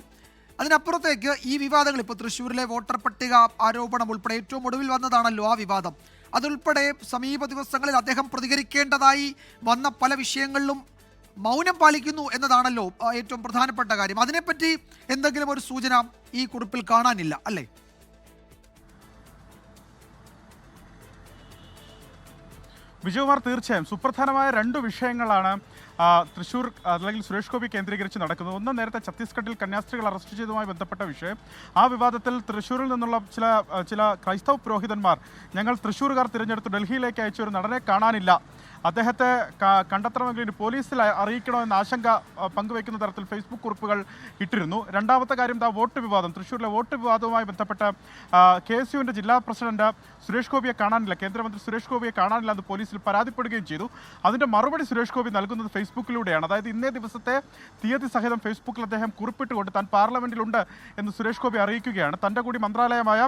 അതിനപ്പുറത്തേക്ക് ഈ വിവാദങ്ങൾ ഇപ്പോൾ തൃശ്ശൂരിലെ വോട്ടർ പട്ടിക ആരോപണം ഉൾപ്പെടെ ഏറ്റവും ഒടുവിൽ വന്നതാണല്ലോ ആ വിവാദം. അതുൾപ്പെടെ സമീപ ദിവസങ്ങളിൽ അദ്ദേഹം പ്രതികരിക്കേണ്ടതായി വന്ന പല വിഷയങ്ങളിലും മൗനം പാലിക്കുന്നു എന്നതാണല്ലോ ഏറ്റവും പ്രധാനപ്പെട്ട കാര്യം. അതിനെപ്പറ്റി എന്തെങ്കിലും ഒരു സൂചന ഈ കുറിപ്പിൽ കാണാനില്ല അല്ലേ? വിജയകുമാർ, തീർച്ചയായും സുപ്രധാനമായ 2 വിഷയങ്ങളാണ് തൃശ്ശൂർ അല്ലെങ്കിൽ സുരേഷ് ഗോപി കേന്ദ്രീകരിച്ച് നടക്കുന്നത്. ഒന്ന്, നേരത്തെ ഛത്തീസ്ഗഡിൽ കന്യാസ്ത്രീകൾ അറസ്റ്റ് ചെയ്തതുമായി ബന്ധപ്പെട്ട വിഷയം. ആ വിവാദത്തിൽ തൃശ്ശൂരിൽ നിന്നുള്ള ചില ക്രൈസ്തവ പുരോഹിതന്മാർ ഞങ്ങൾ തൃശ്ശൂർകാർ തിരഞ്ഞെടുത്ത് ഡൽഹിയിലേക്ക് അയച്ച ഒരു നടനെ കാണാനില്ല, അദ്ദേഹത്തെ കണ്ടെത്തണമെങ്കിൽ പോലീസിൽ അറിയിക്കണമെന്ന ആശങ്ക പങ്കുവയ്ക്കുന്ന തരത്തിൽ ഫേസ്ബുക്ക് കുറിപ്പുകൾ ഇട്ടിരുന്നു. രണ്ടാമത്തെ കാര്യം വോട്ട് വിവാദം, തൃശ്ശൂരിലെ വോട്ട് വിവാദവുമായി ബന്ധപ്പെട്ട് KSUവിൻ്റെ ജില്ലാ പ്രസിഡന്റ് സുരേഷ് ഗോപിയെ കാണാനില്ല, കേന്ദ്രമന്ത്രി സുരേഷ് ഗോപിയെ കാണാനില്ല എന്ന് പോലീസിൽ പരാതിപ്പെടുകയും ചെയ്തു. അതിൻ്റെ മറുപടി സുരേഷ് ഗോപി നൽകുന്നത് ഫേസ്ബുക്കിലൂടെയാണ്. അതായത് ഇന്നേ ദിവസത്തെ തീയതി സഹിതം ഫേസ്ബുക്കിൽ അദ്ദേഹം കുറിപ്പിട്ടുകൊണ്ട് താൻ പാർലമെന്റിലുണ്ട് എന്ന് സുരേഷ് ഗോപി അറിയിക്കുകയാണ്. തൻ്റെ കൂടി മന്ത്രാലയമായ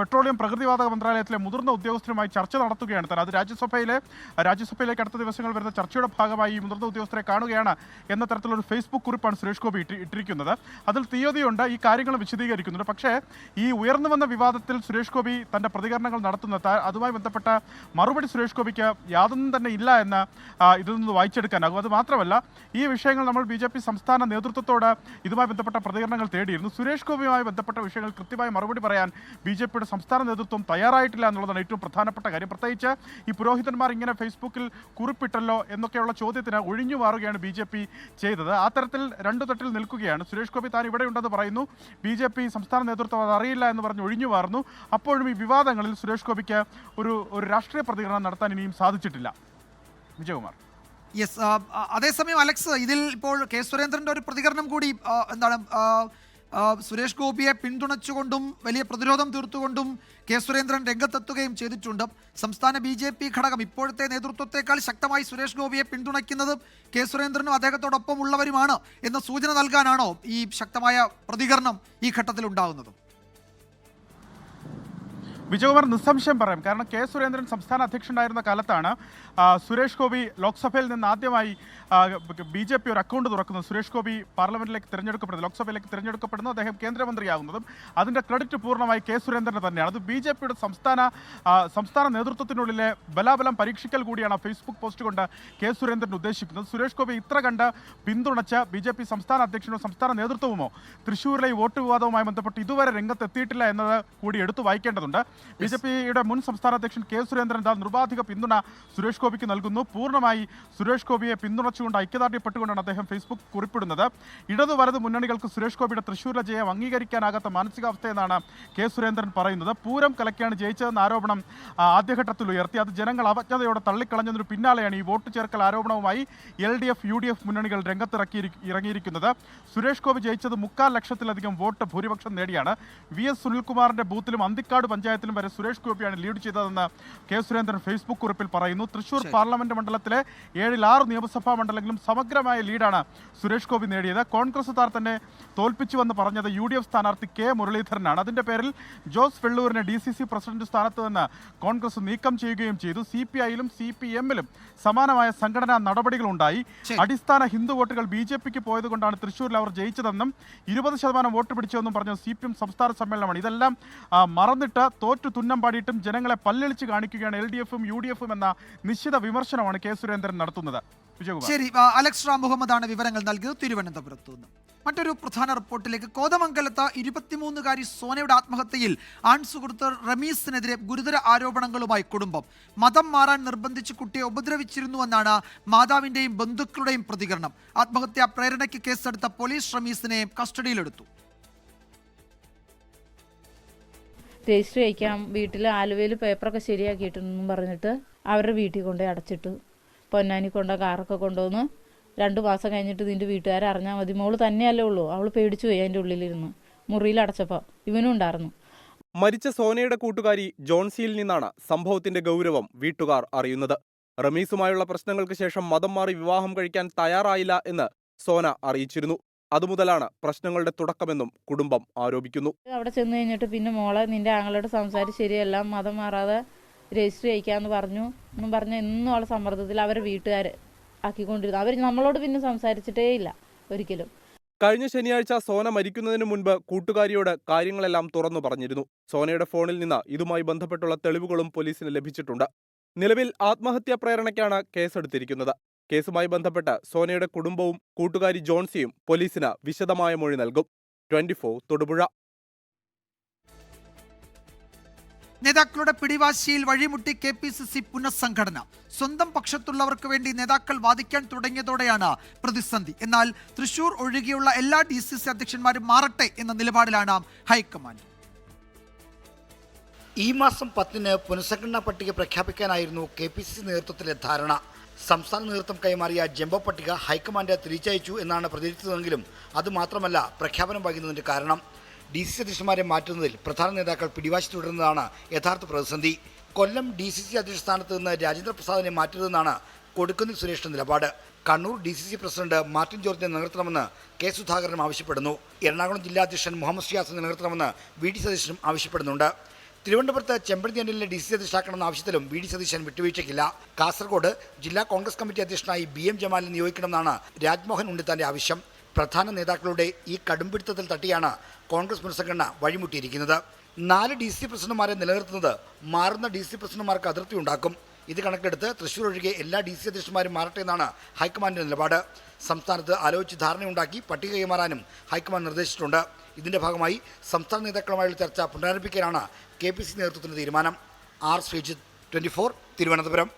പെട്രോളിയം പ്രകൃതിവാതക മന്ത്രാലയത്തിലെ മുതിർന്ന ഉദ്യോഗസ്ഥരുമായി ചർച്ച നടത്തുകയാണ് താൻ. അത് രാജ്യസഭയിലേക്ക് അടുത്ത ദിവസങ്ങൾ വരുന്ന ചർച്ചയുടെ ഭാഗമായി ഈ മുതിർന്ന ഉദ്യോഗസ്ഥരെ കാണുകയാണ് എന്ന തരത്തിലൊരു ഫേസ്ബുക്ക് കുറിപ്പാണ് സുരേഷ് ഗോപി ഇട്ടിരിക്കുന്നത്. അതിൽ തീയതിയുണ്ട്, ഈ കാര്യങ്ങൾ വിശദീകരിക്കുന്നുണ്ട്. പക്ഷേ ഈ ഉയർന്നു വന്ന വിവാദത്തിൽ സുരേഷ് ഗോപി തൻ്റെ പ്രതികരണങ്ങൾ നടത്തുന്നത് അതുമായി ബന്ധപ്പെട്ട മറുപടി സുരേഷ് ഗോപിക്ക് യാതൊന്നും തന്നെ ഇല്ല എന്ന് ഇതിൽ നിന്ന് വായിച്ചെടുക്കാനാകും. അത് മാത്രമല്ല, ഈ വിഷയങ്ങൾ നമ്മൾ BJP സംസ്ഥാന നേതൃത്വത്തോട് ഇതുമായി ബന്ധപ്പെട്ട പ്രതികരണങ്ങൾ തേടിയിരുന്നു. സുരേഷ് ഗോപിയുമായി ബന്ധപ്പെട്ട വിഷയങ്ങൾ കൃത്യമായി മറുപടി പറയാൻ BJPയുടെ സംസ്ഥാന നേതൃത്വം തയ്യാറായിട്ടില്ല എന്നുള്ളതാണ് ഏറ്റവും പ്രധാനപ്പെട്ട കാര്യം. പ്രത്യേകിച്ച് ഈ പുരോഹിതന്മാർ ഇങ്ങനെ ഫേസ്ബുക്കിൽ കുറിപ്പിട്ടല്ലോ എന്നൊക്കെയുള്ള ചോദ്യത്തിന് ഒഴിഞ്ഞു മാറുകയാണ് BJP ചെയ്തത്. ആ തരത്തിൽ 2 തട്ടിൽ നിൽക്കുകയാണ്. സുരേഷ് ഗോപി താൻ ഇവിടെ ഉണ്ടെന്ന് പറയുന്നു, BJP സംസ്ഥാന നേതൃത്വം അത് അറിയില്ല എന്ന് പറഞ്ഞ് ഒഴിഞ്ഞു മാറുന്നു. അപ്പോഴും ഈ വിവാദങ്ങളിൽ സുരേഷ് ഗോപിക്ക് ഒരു രാഷ്ട്രീയ പ്രതികരണം നടത്താൻ ഇനിയും സാധിച്ചിട്ടില്ല. വിജയകുമാർ. യെസ്, അതേസമയം അലക്സ്, ഇതിൽ ഇപ്പോൾ കെ സുരേന്ദ്രൻ്റെ ഒരു പ്രതികരണം കൂടി സുരേഷ് ഗോപിയെ പിന്തുണച്ചുകൊണ്ടും വലിയ പ്രതിരോധം തീർത്തുകൊണ്ടും കെ സുരേന്ദ്രൻ രംഗത്തെത്തുകയും ചെയ്തിട്ടുണ്ട്. സംസ്ഥാന BJP ഘടകം ഇപ്പോഴത്തെ നേതൃത്വത്തെക്കാൾ ശക്തമായി സുരേഷ് ഗോപിയെ പിന്തുണയ്ക്കുന്നത് കെ സുരേന്ദ്രനും അദ്ദേഹത്തോടൊപ്പം ഉള്ളവരുമാണ് എന്ന സൂചന നൽകാനാണോ ഈ ശക്തമായ പ്രതികരണം ഈ ഘട്ടത്തിൽ ഉണ്ടാകുന്നത്? വിജയകുമാർ, നിസ്സംശയം പറയാം. കാരണം കെ സുരേന്ദ്രൻ സംസ്ഥാന അധ്യക്ഷനായിരുന്ന കാലത്താണ് സുരേഷ് ഗോപി ലോക്സഭയിൽ നിന്ന് ആദ്യമായി BJP ഒരു അക്കൗണ്ട് തുറക്കുന്നത്. സുരേഷ് ഗോപി പാർലമെന്റിലേക്ക് തിരഞ്ഞെടുക്കപ്പെടുന്നത്, ലോക്സഭയിലേക്ക് തിരഞ്ഞെടുക്കപ്പെടുന്നു, അദ്ദേഹം കേന്ദ്രമന്ത്രിയാകുന്നതും അതിൻ്റെ ക്രെഡിറ്റ് പൂർണ്ണമായി കെ സുരേന്ദ്രന് തന്നെയാണ്. അത് BJPയുടെ സംസ്ഥാന നേതൃത്വത്തിനുള്ളിലെ ബലാബലം പരീക്ഷിക്കൽ കൂടിയാണ് ഫേസ്ബുക്ക് പോസ്റ്റ് കൊണ്ട് കെ സുരേന്ദ്രൻ ഉദ്ദേശിക്കുന്നത്. സുരേഷ് ഗോപി ഇത്ര കണ്ട് പിന്തുണച്ച BJP സംസ്ഥാന അധ്യക്ഷനോ സംസ്ഥാന നേതൃത്വമോ തൃശ്ശൂരിലെ ഈ വോട്ട് വിവാദവുമായി ബന്ധപ്പെട്ട് ഇതുവരെ രംഗത്തെത്തിയിട്ടില്ല എന്നത് കൂടി എടുത്തു വായിക്കേണ്ടതുണ്ട്. BJPയുടെ മുൻ സംസ്ഥാന അധ്യക്ഷൻ കെ സുരേന്ദ്രൻ നിർബാധിക പിന്തുണ സുരേഷ് ഗോപിക്ക് നൽകുന്നു. പൂർണ്ണമായി സുരേഷ് ഗോപിയെ പിന്തുണച്ചുകൊണ്ട് ഐക്യദാർഢ്യപ്പെട്ടുകൊണ്ടാണ് അദ്ദേഹം ഫേസ്ബുക്ക് കുറിപ്പിടുന്നത്. ഇടതു വലതു മുന്നണികൾക്ക് സുരേഷ് ഗോപിയുടെ തൃശ്ശൂരിലെ ജയം അംഗീകരിക്കാനാകാത്ത മാനസികാവസ്ഥയെന്നാണ് കെ സുരേന്ദ്രൻ പറയുന്നത്. പൂരം കലക്കിയാണ് ജയിച്ചതെന്ന ആരോപണം ആദ്യഘട്ടത്തിൽ ഉയർത്തി. അത് ജനങ്ങൾ അവജ്ഞതയോടെ തള്ളിക്കളഞ്ഞതിനു പിന്നാലെയാണ് ഈ വോട്ട് ചേർക്കൽ ആരോപണവുമായി LDF UDF മുന്നണികൾ ഇറങ്ങിയിരിക്കുന്നത്. സുരേഷ് ഗോപി ജയിച്ചത് 3.25 ലക്ഷത്തിലധികം വോട്ട് ഭൂരിപക്ഷം നേടിയാണ്. VS സുനിൽകുമാറിന്റെ ബൂത്തിലും അന്തിക്കാട് പഞ്ചായത്തിലും വരെ സുരേഷ് ഗോപിയാണ് ലീഡ് ചെയ്തതെന്ന് കെ സുരേന്ദ്രൻ ഫേസ്ബുക്ക് കുറിപ്പിൽ പറയുന്നു. തൃശ്ശൂർ പാർലമെന്റ് മണ്ഡലത്തിലെ 7-6 നിയമസഭാ മണ്ഡലങ്ങളിലും സമഗ്രമായ ലീഡാണ് സുരേഷ് ഗോപി നേടിയത്. കോൺഗ്രസുകാർ തന്നെ തോൽപ്പിച്ചുവെന്ന് പറഞ്ഞത് UDF സ്ഥാനാർത്ഥി K മുരളീധരനാണ്. അതിന്റെ പേരിൽ ജോസ് വെള്ളൂരിനെ DCC പ്രസിഡന്റ് സ്ഥാനത്ത് നിന്ന് കോൺഗ്രസ് നീക്കം ചെയ്യുകയും ചെയ്തു. CPI-യിലും CPM-ലും സമാനമായ സംഘടനാ നടപടികളുണ്ടായി. അടിസ്ഥാന ഹിന്ദു വോട്ടുകൾ BJPക്ക് പോയതുകൊണ്ടാണ് തൃശ്ശൂരിൽ അവർ ജയിച്ചതെന്നും 20% വോട്ട് പിടിച്ചതെന്നും പറഞ്ഞ CPM സംസ്ഥാന സമ്മേളനമാണ്. ഇതെല്ലാം മറന്നിട്ട് തോറ്റു തുന്നം പാടിയിട്ടും ജനങ്ങളെ പല്ലിളിച്ച് കാണിക്കുകയാണ് LDF-ഉം UDF-ഉം എന്ന നിശ്ചിത വിമർശനമാണ് കെ സുരേന്ദ്രൻ നടത്തുന്നത്. ശരി, അലക്സ് റാം മുഹമ്മദാണ് വിവരങ്ങൾ നൽകിയത് തിരുവനന്തപുരത്തു നിന്ന്. മറ്റൊരു പ്രധാന റിപ്പോർട്ടിലേക്ക്. കോതമംഗലത്ത് 23-കാരി സോനയുടെ ആത്മഹത്യയിൽ ആൺസുഹൃത്ത് റമീസിനെതിരെ ഗുരുതര ആരോപണങ്ങളുമായി കുടുംബം. മതം മാറാൻ നിർബന്ധിച്ച് കുട്ടിയെ ഉപദ്രവിച്ചിരുന്നുവെന്നാണ് മാതാവിന്റെയും ബന്ധുക്കളുടെയും പ്രതികരണം. ആത്മഹത്യാ പ്രേരണയ്ക്ക് കേസെടുത്ത പോലീസ് റമീസിനെ കസ്റ്റഡിയിലെടുത്തു. രജിസ്റ്റർ ചെയ്യിക്കാം, വീട്ടിൽ ആലുവയിൽ പേപ്പറൊക്കെ ശരിയാക്കിയിട്ടുണ്ടെന്നും പറഞ്ഞിട്ട് അവരുടെ വീട്ടിൽ കൊണ്ടുപോയി അടച്ചിട്ട് പൊന്നാനി കാറൊക്കെ കൊണ്ടുവന്ന് 2 മാസം കഴിഞ്ഞിട്ട് ഇതിൻ്റെ വീട്ടുകാരെ അറിഞ്ഞാൽ മതി. മോള് തന്നെയല്ലേ ഉള്ളൂ, അവൾ പേടിച്ചു പോയി. അതിൻ്റെ ഉള്ളിലിരുന്ന് മുറിയിൽ അടച്ചപ്പോൾ ഇവനും ഉണ്ടായിരുന്നു. മരിച്ച സോനയുടെ കൂട്ടുകാരി ജോൺസിയിൽ നിന്നാണ് സംഭവത്തിന്റെ ഗൗരവം വീട്ടുകാർ അറിയുന്നത്. റമീസുമായുള്ള പ്രശ്നങ്ങൾക്ക് ശേഷം മതം മാറി വിവാഹം കഴിക്കാൻ തയ്യാറായില്ല എന്ന് സോന അറിയിച്ചിരുന്നു. അതുമുതലാണ് പ്രശ്നങ്ങളുടെ തുടക്കമെന്നും കുടുംബം ആരോപിക്കുന്നു. അവിടെ ചെന്ന് കഴിഞ്ഞിട്ട് പിന്നെ മോളെ നിന്റെ ആങ്ങളോട് സംസാരിച്ച് ശരിയല്ല, മതം മാറാതെ രജിസ്റ്റർ ചെയ്യിക്കാന്ന് പറഞ്ഞു എന്നും പറഞ്ഞ് എന്നും അവളെ സമ്മർദ്ദത്തിൽ അവരുടെ വീട്ടുകാർ ആക്കിക്കൊണ്ടിരുന്നു. അവർ നമ്മളോട് പിന്നെ സംസാരിച്ചിട്ടേ ഇല്ല ഒരിക്കലും. കഴിഞ്ഞ ശനിയാഴ്ച സോന മരിക്കുന്നതിന് മുൻപ് കൂട്ടുകാരിയോട് കാര്യങ്ങളെല്ലാം തുറന്നു പറഞ്ഞിരുന്നു. സോനയുടെ ഫോണിൽ നിന്ന് ഇതുമായി ബന്ധപ്പെട്ടുള്ള തെളിവുകളും പോലീസിന് ലഭിച്ചിട്ടുണ്ട്. നിലവിൽ ആത്മഹത്യാ പ്രേരണയ്ക്കാണ് കേസെടുത്തിരിക്കുന്നത്. കേസുമായി ബന്ധപ്പെട്ട് സോനയുടെ കുടുംബവും കൂട്ടുകാരി ജോൺസിയും പോലീസിന് വിശദമായ മൊഴി നൽകും. 24 തൊടുപുഴ. നേതാക്കളുടെ പിടിവാശിയിൽ വഴിമുട്ടി KPCC പുനഃസംഘടന. സ്വന്തം പക്ഷത്തുള്ളവർക്ക് വേണ്ടി നേതാക്കൾ വാദിക്കാൻ തുടങ്ങിയതോടെയാണ് പ്രതിസന്ധി. എന്നാൽ തൃശൂർ ഒഴികെയുള്ള എല്ലാ DCC അധ്യക്ഷന്മാരും മാറട്ടെ എന്ന നിലപാടിലാണ് ഹൈക്കമാൻഡ്. ഈ മാസം 10-ന് പുനഃസംഘടനാ പട്ടിക പ്രഖ്യാപിക്കാനായിരുന്നു KPCC നേതൃത്വത്തിലെ ധാരണ. സംസ്ഥാന നേതൃത്വം കൈമാറിയ ജംബോ പട്ടിക ഹൈക്കമാൻഡ് തിരിച്ചയച്ചു എന്നാണ് പ്രതീക്ഷിച്ചതെങ്കിലും അതുമാത്രമല്ല പ്രഖ്യാപനം വൈകുന്നതിന്റെ കാരണം. DCC അധ്യക്ഷന്മാരെ മാറ്റുന്നതിൽ പ്രധാന നേതാക്കൾ പിടിവാശി തുടരുന്നതാണ് യഥാർത്ഥ പ്രതിസന്ധി. കൊല്ലം DCC അധ്യക്ഷ സ്ഥാനത്ത് നിന്ന് രാജേന്ദ്ര പ്രസാദിനെ മാറ്റരുതെന്നാണ് കൊടിക്കുന്നിൽ സുരേഷിന്റെ നിലപാട്. കണ്ണൂർ DCC പ്രസിഡന്റ് മാർട്ടിൻ ജോർജിനെ നിലനിർത്തണമെന്ന് K. സുധാകരനും ആവശ്യപ്പെടുന്നു. എറണാകുളം ജില്ലാ അധ്യക്ഷൻ മുഹമ്മദ് ഷിയാസിനെ നിലനിർത്തണമെന്ന് VD സതീശനും ആവശ്യപ്പെടുന്നുണ്ട്. തിരുവനന്തപുരത്ത് ചെമ്പഴന്തിയനിലെ DCC അധ്യക്ഷനാക്കണമെന്ന ആവശ്യത്തിലും VD സതീശൻ വിട്ടുവീഴ്ചയ്ക്കില്ല. കാസർഗോഡ് ജില്ലാ കോൺഗ്രസ് കമ്മിറ്റി അധ്യക്ഷനായി BM ജമാലിനെ നിയോഗിക്കണമെന്നാണ് രാജ്മോഹൻ ഉണ്ണിത്താന്റെ ആവശ്യം. പ്രധാന നേതാക്കളുടെ ഈ കടുംപിടുത്തത്തിൽ തട്ടിയാണ് കോൺഗ്രസ് പുനഃസംഘടന വഴിമുട്ടിയിരിക്കുന്നത്. 4 DCC പ്രസിഡന്റുമാരെ നിലനിർത്തുന്നത് മാറുന്ന DCC പ്രസിഡന്റുമാർക്ക് അതിർത്തി ഉണ്ടാക്കും. ഇത് കണക്കിലെടുത്ത് തൃശൂർ ഒഴികെ എല്ലാ DCC അധ്യക്ഷന്മാരും മാറട്ടെ എന്നാണ് ഹൈക്കമാൻഡിന്റെ നിലപാട്. സംസ്ഥാനത്ത് ആലോചിച്ച് ധാരണയുണ്ടാക്കി പട്ടിക കൈമാറാനും ഹൈക്കമാൻഡ് നിർദ്ദേശിച്ചിട്ടുണ്ട്. ഇതിന്റെ ഭാഗമായി സംസ്ഥാന നേതാക്കളുമായുള്ള ചർച്ച പുനരാരംഭിക്കാനാണ് KPCC നേതൃത്വത്തിന്റെ തീരുമാനം. R. ശ്രീജിത്ത്, 24 തിരുവനന്തപുരം.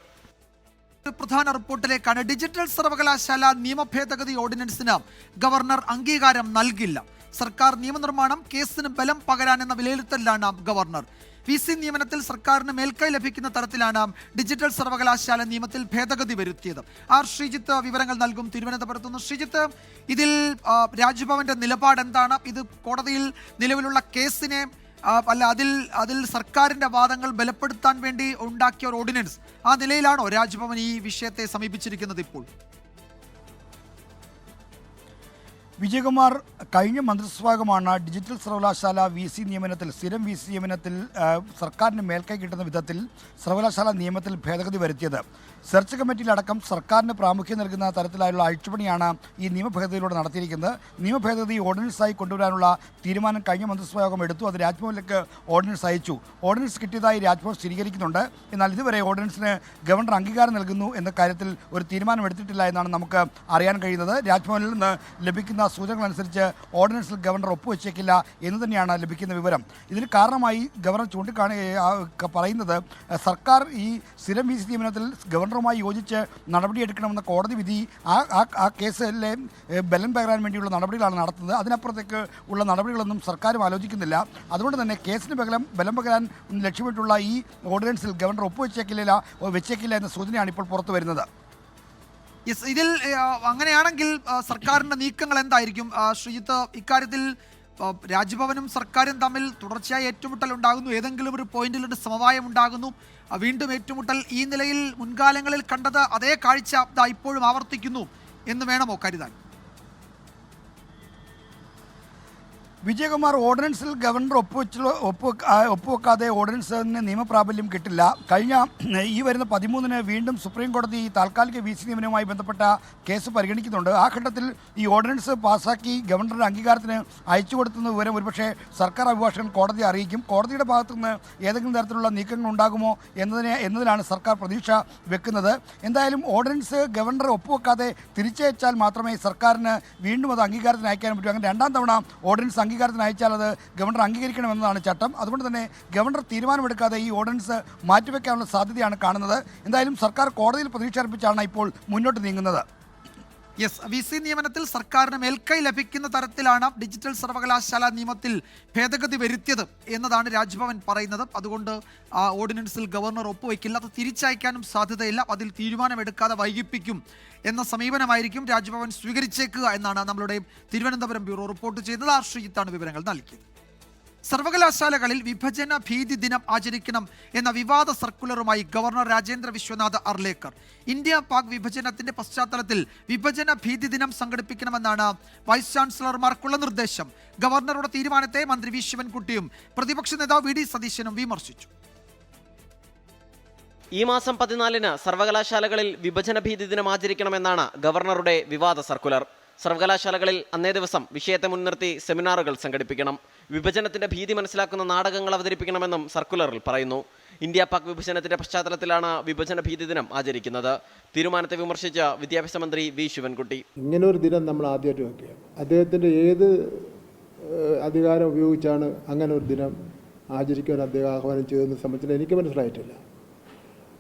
പ്രധാന റിപ്പോർട്ടിലേക്കാണ്. ഡിജിറ്റൽ സർവകലാശാല നിയമ ഭേദഗതി ഓർഡിനൻസിന് ഗവർണർ അംഗീകാരം നൽകില്ല. സർക്കാർ നിയമനിർമ്മാണം കേസിന് ബലം പകരാനെന്ന വിലയിരുത്തലിലാണ് ഗവർണർ. VC നിയമനത്തിൽ സർക്കാരിന് മേൽക്കൈ ലഭിക്കുന്ന തരത്തിലാണ് ഡിജിറ്റൽ സർവകലാശാല നിയമത്തിൽ ഭേദഗതി വരുത്തിയത്. R. ശ്രീജിത്ത് വിവരങ്ങൾ നൽകും തിരുവനന്തപുരത്ത് നിന്ന്. ശ്രീജിത്ത്, ഇതിൽ രാജ്ഭവന്റെ നിലപാട് എന്താണ്? ഇത് കോടതിയിൽ നിലവിലുള്ള കേസിനെ അതിൽ സർക്കാരിന്റെ വാദങ്ങൾ ബലപ്പെടുത്താൻ വേണ്ടി ഉണ്ടാക്കിയ ഒരു ഓർഡിനൻസ്, ആ നിലയിലാണോ രാജ്ഭവൻ ഈ വിഷയത്തെ സമീപിച്ചിരിക്കുന്നത് ഇപ്പോൾ? വിജയകുമാർ, കഴിഞ്ഞ മന്ത്രിസഭാംഗമാണ് ഡിജിറ്റൽ സർവകലാശാല VC നിയമനത്തിൽ സ്ഥിരം VC നിയമനത്തിൽ സർക്കാരിന് മേൽക്കൈ കിട്ടുന്ന വിധത്തിൽ സർവകലാശാല നിയമത്തിൽ ഭേദഗതി വരുത്തിയത്. സെർച്ച് കമ്മിറ്റിയിലടക്കം സർക്കാരിന് പ്രാമുഖ്യം നൽകുന്ന തരത്തിലായുള്ള അഴിച്ചുപണിയാണ് ഈ നിയമഭേദഗതിയിലൂടെ നടത്തിയിരിക്കുന്നത്. നിയമഭേദഗതി ഓർഡിനൻസായി കൊണ്ടുവരാനുള്ള തീരുമാനം കഴിഞ്ഞ മന്ത്രിസഭായോഗം എടുത്തു. അത് രാജ്ഭവനിലേക്ക് ഓർഡിനൻസ് അയച്ചു. ഓർഡിനൻസ് കിട്ടിയതായി രാജ്ഭവൻ സ്ഥിരീകരിക്കുന്നുണ്ട്. എന്നാൽ ഇതുവരെ ഓർഡിനൻസിന് ഗവർണർ അംഗീകാരം നൽകുന്നു എന്ന കാര്യത്തിൽ ഒരു തീരുമാനം എടുത്തിട്ടില്ല എന്നാണ് നമുക്ക് അറിയാൻ കഴിയുന്നത്. രാജ്ഭവനിൽ നിന്ന് ലഭിക്കുന്ന സൂചനകളനുസരിച്ച് ഓർഡിനൻസിൽ ഗവർണർ ഒപ്പുവെച്ചേക്കില്ല എന്ന് തന്നെയാണ് ലഭിക്കുന്ന വിവരം. ഇതിന് കാരണമായി ഗവർണർ പറയുന്നത് സർക്കാർ ഈ സ്ഥിരം VC നിയമനത്തിൽ ഗവർണറുമായി യോജിച്ച് നടപടിയെടുക്കണമെന്ന കോടതി വിധി ആ കേസിലെ ബലം പകരാൻ വേണ്ടിയുള്ള നടപടികളാണ് നടത്തുന്നത്. അതിനപ്പുറത്തേക്ക് ഉള്ള നടപടികളൊന്നും സർക്കാരും ആലോചിക്കുന്നില്ല. അതുകൊണ്ട് തന്നെ കേസിന് ബലം പകരാൻ ലക്ഷ്യമിട്ടുള്ള ഈ ഓർഡിനൻസിൽ ഗവർണർ വെച്ചേക്കില്ല എന്ന സൂചനയാണ് ഇപ്പോൾ പുറത്തു വരുന്നത്. ഇതിൽ അങ്ങനെയാണെങ്കിൽ സർക്കാരിന്റെ നീക്കങ്ങൾ എന്തായിരിക്കും ശ്രീജിത്ത്? ഇക്കാര്യത്തിൽ രാജ്ഭവനും സർക്കാരും തമ്മിൽ തുടർച്ചയായി ഏറ്റുമുട്ടൽ ഉണ്ടാകുന്നു. ഏതെങ്കിലും ഒരു പോയിന്റിൽ ഒരു സമവായം ഉണ്ടാകുന്നു, വീണ്ടും ഏറ്റുമുട്ടൽ. ഈ നിലയിൽ മുൻകാലങ്ങളിൽ കണ്ടത് അതേ കാഴ്ച ഇപ്പോഴും ആവർത്തിക്കുന്നു എന്ന് വേണമോ കരുതാൻ? വിജയകുമാർ, ഓർഡിനൻസിൽ ഗവർണർ ഒപ്പുവെക്കാതെ ഓർഡിനൻസിന് നിയമപ്രാബല്യം കിട്ടില്ല. ഈ വരുന്ന 13-ന് വീണ്ടും സുപ്രീം കോടതി താൽക്കാലിക VC നിയമനവുമായി ബന്ധപ്പെട്ട കേസ് പരിഗണിക്കുന്നുണ്ട്. ആ ഘട്ടത്തിൽ ഈ ഓർഡിനൻസ് പാസ്സാക്കി ഗവർണറുടെ അംഗീകാരത്തിന് അയച്ചു കൊടുത്തുന്ന വിവരം ഒരുപക്ഷെ സർക്കാർ അഭിഭാഷകൻ കോടതിയെ അറിയിക്കും. കോടതിയുടെ ഭാഗത്തുനിന്ന് ഏതെങ്കിലും തരത്തിലുള്ള നീക്കങ്ങൾ ഉണ്ടാകുമോ എന്നതിലാണ് സർക്കാർ പ്രതീക്ഷ വെക്കുന്നത്. എന്തായാലും ഓർഡിനൻസ് ഗവർണർ ഒപ്പുവെക്കാതെ തിരിച്ചയച്ചാൽ മാത്രമേ സർക്കാരിന് വീണ്ടും അത് അംഗീകാരത്തിന് അയക്കാൻ പറ്റൂ. അങ്ങനെ 2ാം തവണ ഓർഡിനൻസ് അംഗീകാരത്തിന് അയച്ചാൽ അത് ഗവർണർ അംഗീകരിക്കണമെന്നതാണ് ചട്ടം. അതുകൊണ്ട് തന്നെ ഗവർണർ തീരുമാനമെടുക്കാതെ ഈ ഓർഡിനൻസ് മാറ്റിവെക്കാനുള്ള സാധ്യതയാണ് കാണുന്നത്. എന്തായാലും സർക്കാർ കോടതിയിൽ പ്രതീക്ഷ അർപ്പിച്ചാണ് ഇപ്പോൾ മുന്നോട്ട് നീങ്ങുന്നത്. യെസ്, VC നിയമനത്തിൽ സർക്കാരിന് മേൽക്കൈ ലഭിക്കുന്ന തരത്തിലാണ് ഡിജിറ്റൽ സർവകലാശാല നിയമത്തിൽ ഭേദഗതി വരുത്തിയത് എന്നതാണ് രാജ്ഭവൻ പറയുന്നത്. അതുകൊണ്ട് ആ ഓർഡിനൻസിൽ ഗവർണർ ഒപ്പുവെക്കില്ല, അത് തിരിച്ചയക്കാനും സാധ്യതയില്ല, അതിൽ തീരുമാനമെടുക്കാതെ വൈകിപ്പിക്കും എന്ന സമീപനമായിരിക്കും രാജ്ഭവൻ സ്വീകരിച്ചേക്കുക എന്നാണ് നമ്മളുടെ തിരുവനന്തപുരം ബ്യൂറോ റിപ്പോർട്ട് ചെയ്യുന്നത്. ശ്രീജിത്താണ് വിവരങ്ങൾ നൽകിയത്. സർവകലാശാലകളിൽ വിഭജന ഭീതി ദിനം ആചരിക്കണം എന്ന വിവാദ സർക്കുലറുമായി ഗവർണർ രാജേന്ദ്ര വിശ്വനാഥ് അർലേക്കർ. ഇന്ത്യ പാക് വിഭജനത്തിന്റെ പശ്ചാത്തലത്തിൽ വിഭജന ഭീതി ദിനം സംഘടിപ്പിക്കണമെന്നാണ് വൈസ് ചാൻസലർമാർക്കുള്ള നിർദ്ദേശം. ഗവർണറുടെ തീരുമാനത്തെ മന്ത്രി വി ശിവൻകുട്ടിയും പ്രതിപക്ഷ നേതാവ് VD സതീശനും വിമർശിച്ചു. ഈ മാസം 14-ന് സർവകലാശാലകളിൽ വിഭജന ഭീതി ദിനം ആചരിക്കണമെന്നാണ് ഗവർണറുടെ വിവാദ സർക്കുലർ. സർവകലാശാലകളിൽ അന്നേ ദിവസം വിഷയത്തെ മുൻനിർത്തി സെമിനാറുകൾ സംഘടിപ്പിക്കണം. വിഭജനത്തിന്റെ ഭീതി മനസ്സിലാക്കുന്ന നാടകങ്ങൾ അവതരിപ്പിക്കണമെന്നും സർക്കുലറിൽ പറയുന്നു. ഇന്ത്യ പാക് വിഭജനത്തിന്റെ പശ്ചാത്തലത്തിലാണ് വിഭജന ഭീതി ദിനം ആചരിക്കുന്നത്. തീരുമാനത്തെ വിമർശിച്ച വിദ്യാഭ്യാസ മന്ത്രി വി ശിവൻകുട്ടി. ഇങ്ങനെ ഒരു ദിനം നമ്മൾ ആദ്യമായിട്ട് വയ്ക്കുക. അദ്ദേഹത്തിൻ്റെ ഏത് അധികാരം ഉപയോഗിച്ചാണ് അങ്ങനെ ഒരു ദിനം ആചരിക്കാൻ അദ്ദേഹം ആഹ്വാനം ചെയ്തതെന്ന് സംബന്ധിച്ച് എനിക്ക് മനസ്സിലായിട്ടില്ല.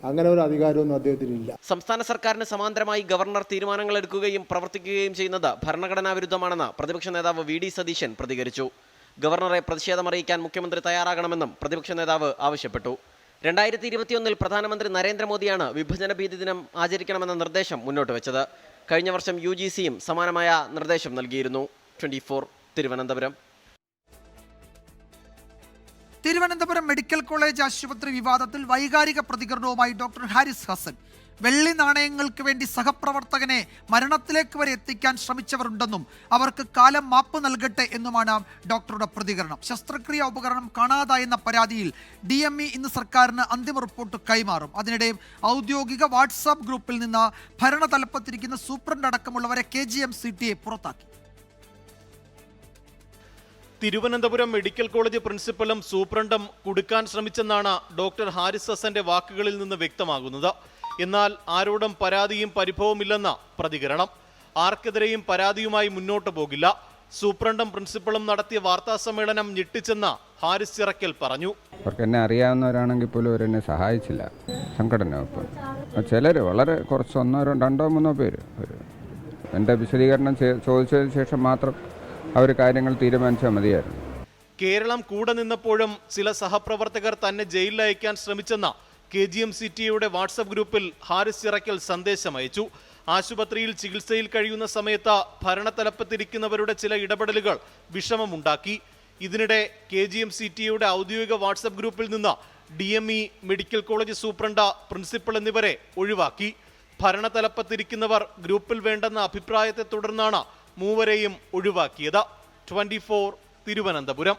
അങ്ങനെ ഒരു അധികാരമൊന്നും അദ്ദേഹത്തിനില്ല. സംസ്ഥാന സർക്കാരിന് സമാന്തരമായി ഗവർണർ തീരുമാനങ്ങൾ എടുക്കുകയും പ്രവർത്തിക്കുകയും ചെയ്യുന്നത് ഭരണഘടനാ വിരുദ്ധമാണെന്ന് പ്രതിപക്ഷ നേതാവ് VD സതീശൻ പ്രതികരിച്ചു. ഗവർണറെ പ്രതിഷേധമറിയിക്കാൻ മുഖ്യമന്ത്രി തയ്യാറാകണമെന്നും പ്രതിപക്ഷ നേതാവ് ആവശ്യപ്പെട്ടു. 2021 പ്രധാനമന്ത്രി നരേന്ദ്രമോദിയാണ് വിഭജന ഭീതി ദിനം ആചരിക്കണമെന്ന നിർദ്ദേശം മുന്നോട്ട് വെച്ചത്. കഴിഞ്ഞ വർഷം UGCയും സമാനമായ നിർദ്ദേശം നൽകിയിരുന്നു. 24 തിരുവനന്തപുരം. തിരുവനന്തപുരം മെഡിക്കൽ കോളേജ് ആശുപത്രി വിവാദത്തിൽ വൈകാരിക പ്രതികരണവുമായി ഡോക്ടർ ഹാരിസ് ഹസൻ. വെള്ളി നാണയങ്ങൾക്ക് വേണ്ടി സഹപ്രവർത്തകനെ മരണത്തിലേക്ക് വരെ എത്തിക്കാൻ ശ്രമിച്ചവരുണ്ടെന്നും അവർക്ക് കാലം മാപ്പ് നൽകട്ടെ എന്നുമാണ് ഡോക്ടറുടെ പ്രതികരണം. ശസ്ത്രക്രിയ ഉപകരണം കാണാതായെന്ന പരാതിയിൽ DME ഇന്ന് സർക്കാരിന് അന്തിമ റിപ്പോർട്ട് കൈമാറും. അതിനിടെ ഔദ്യോഗിക വാട്സാപ്പ് ഗ്രൂപ്പിൽ നിന്ന് ഭരണതലപ്പത്തിരിക്കുന്ന സൂപ്രണ്ട് അടക്കമുള്ളവരെ KGMCTA പുറത്താക്കി. തിരുവനന്തപുരം മെഡിക്കൽ കോളേജ് പ്രിൻസിപ്പലും സൂപ്രണ്ടും കുടുക്കാൻ ശ്രമിച്ചെന്നാണ് ഡോക്ടർ ഹാരിസ് ഹസന്റെ വാക്കുകളിൽ നിന്ന് വ്യക്തമാകുന്നത്. എന്നാൽ ആരോടും പരാതിയും പരിഭവമില്ലെന്ന പ്രതികരണം. ആർക്കെതിരെയും പരാതിയുമായി മുന്നോട്ട് പോകില്ല. സൂപ്രണ്ടും പ്രിൻസിപ്പളും നടത്തിയ വാർത്താ സമ്മേളനം ഞെട്ടിച്ചെന്ന് ഹാരിസ് ചിറക്കൽ പറഞ്ഞു. അവർക്ക് എന്നെ അറിയാവുന്നവരാണെങ്കിൽ പോലും അവരെന്നെ സഹായിച്ചില്ല. സംഘടന ചിലർ വളരെ കുറച്ച് 1, 2, 3 പേര് എൻ്റെ വിശദീകരണം ചോദിച്ചതിന് ശേഷം മാത്രം അവർ കാര്യങ്ങൾ തീരുമാനിച്ചാൽ മതിയായിരുന്നു. കേരളം കൂടെ നിന്നപ്പോഴും ചില സഹപ്രവർത്തകർ തന്നെ ജയിലിൽ അയക്കാൻ ശ്രമിച്ചെന്ന KGMCTയുടെ വാട്സപ്പ് ഗ്രൂപ്പിൽ ഹാരിസ് ചിറക്കൽ സന്ദേശം അയച്ചു. ആശുപത്രിയിൽ ചികിത്സയിൽ കഴിയുന്ന സമയത്ത് ഭരണതലപ്പത്തിരിക്കുന്നവരുടെ ചില ഇടപെടലുകൾ വിഷമമുണ്ടാക്കി. ഇതിനിടെ KGMCTയുടെ ഔദ്യോഗിക വാട്സപ്പ് ഗ്രൂപ്പിൽ നിന്ന് DME, medical college superintendent, principal എന്നിവരെ ഒഴിവാക്കി. ഭരണതലപ്പത്തിരിക്കുന്നവർ ഗ്രൂപ്പിൽ വേണ്ടെന്ന അഭിപ്രായത്തെ തുടർന്നാണ് മൂവരെയും ഒഴിവാക്കിയത്. 24 തിരുവനന്തപുരം.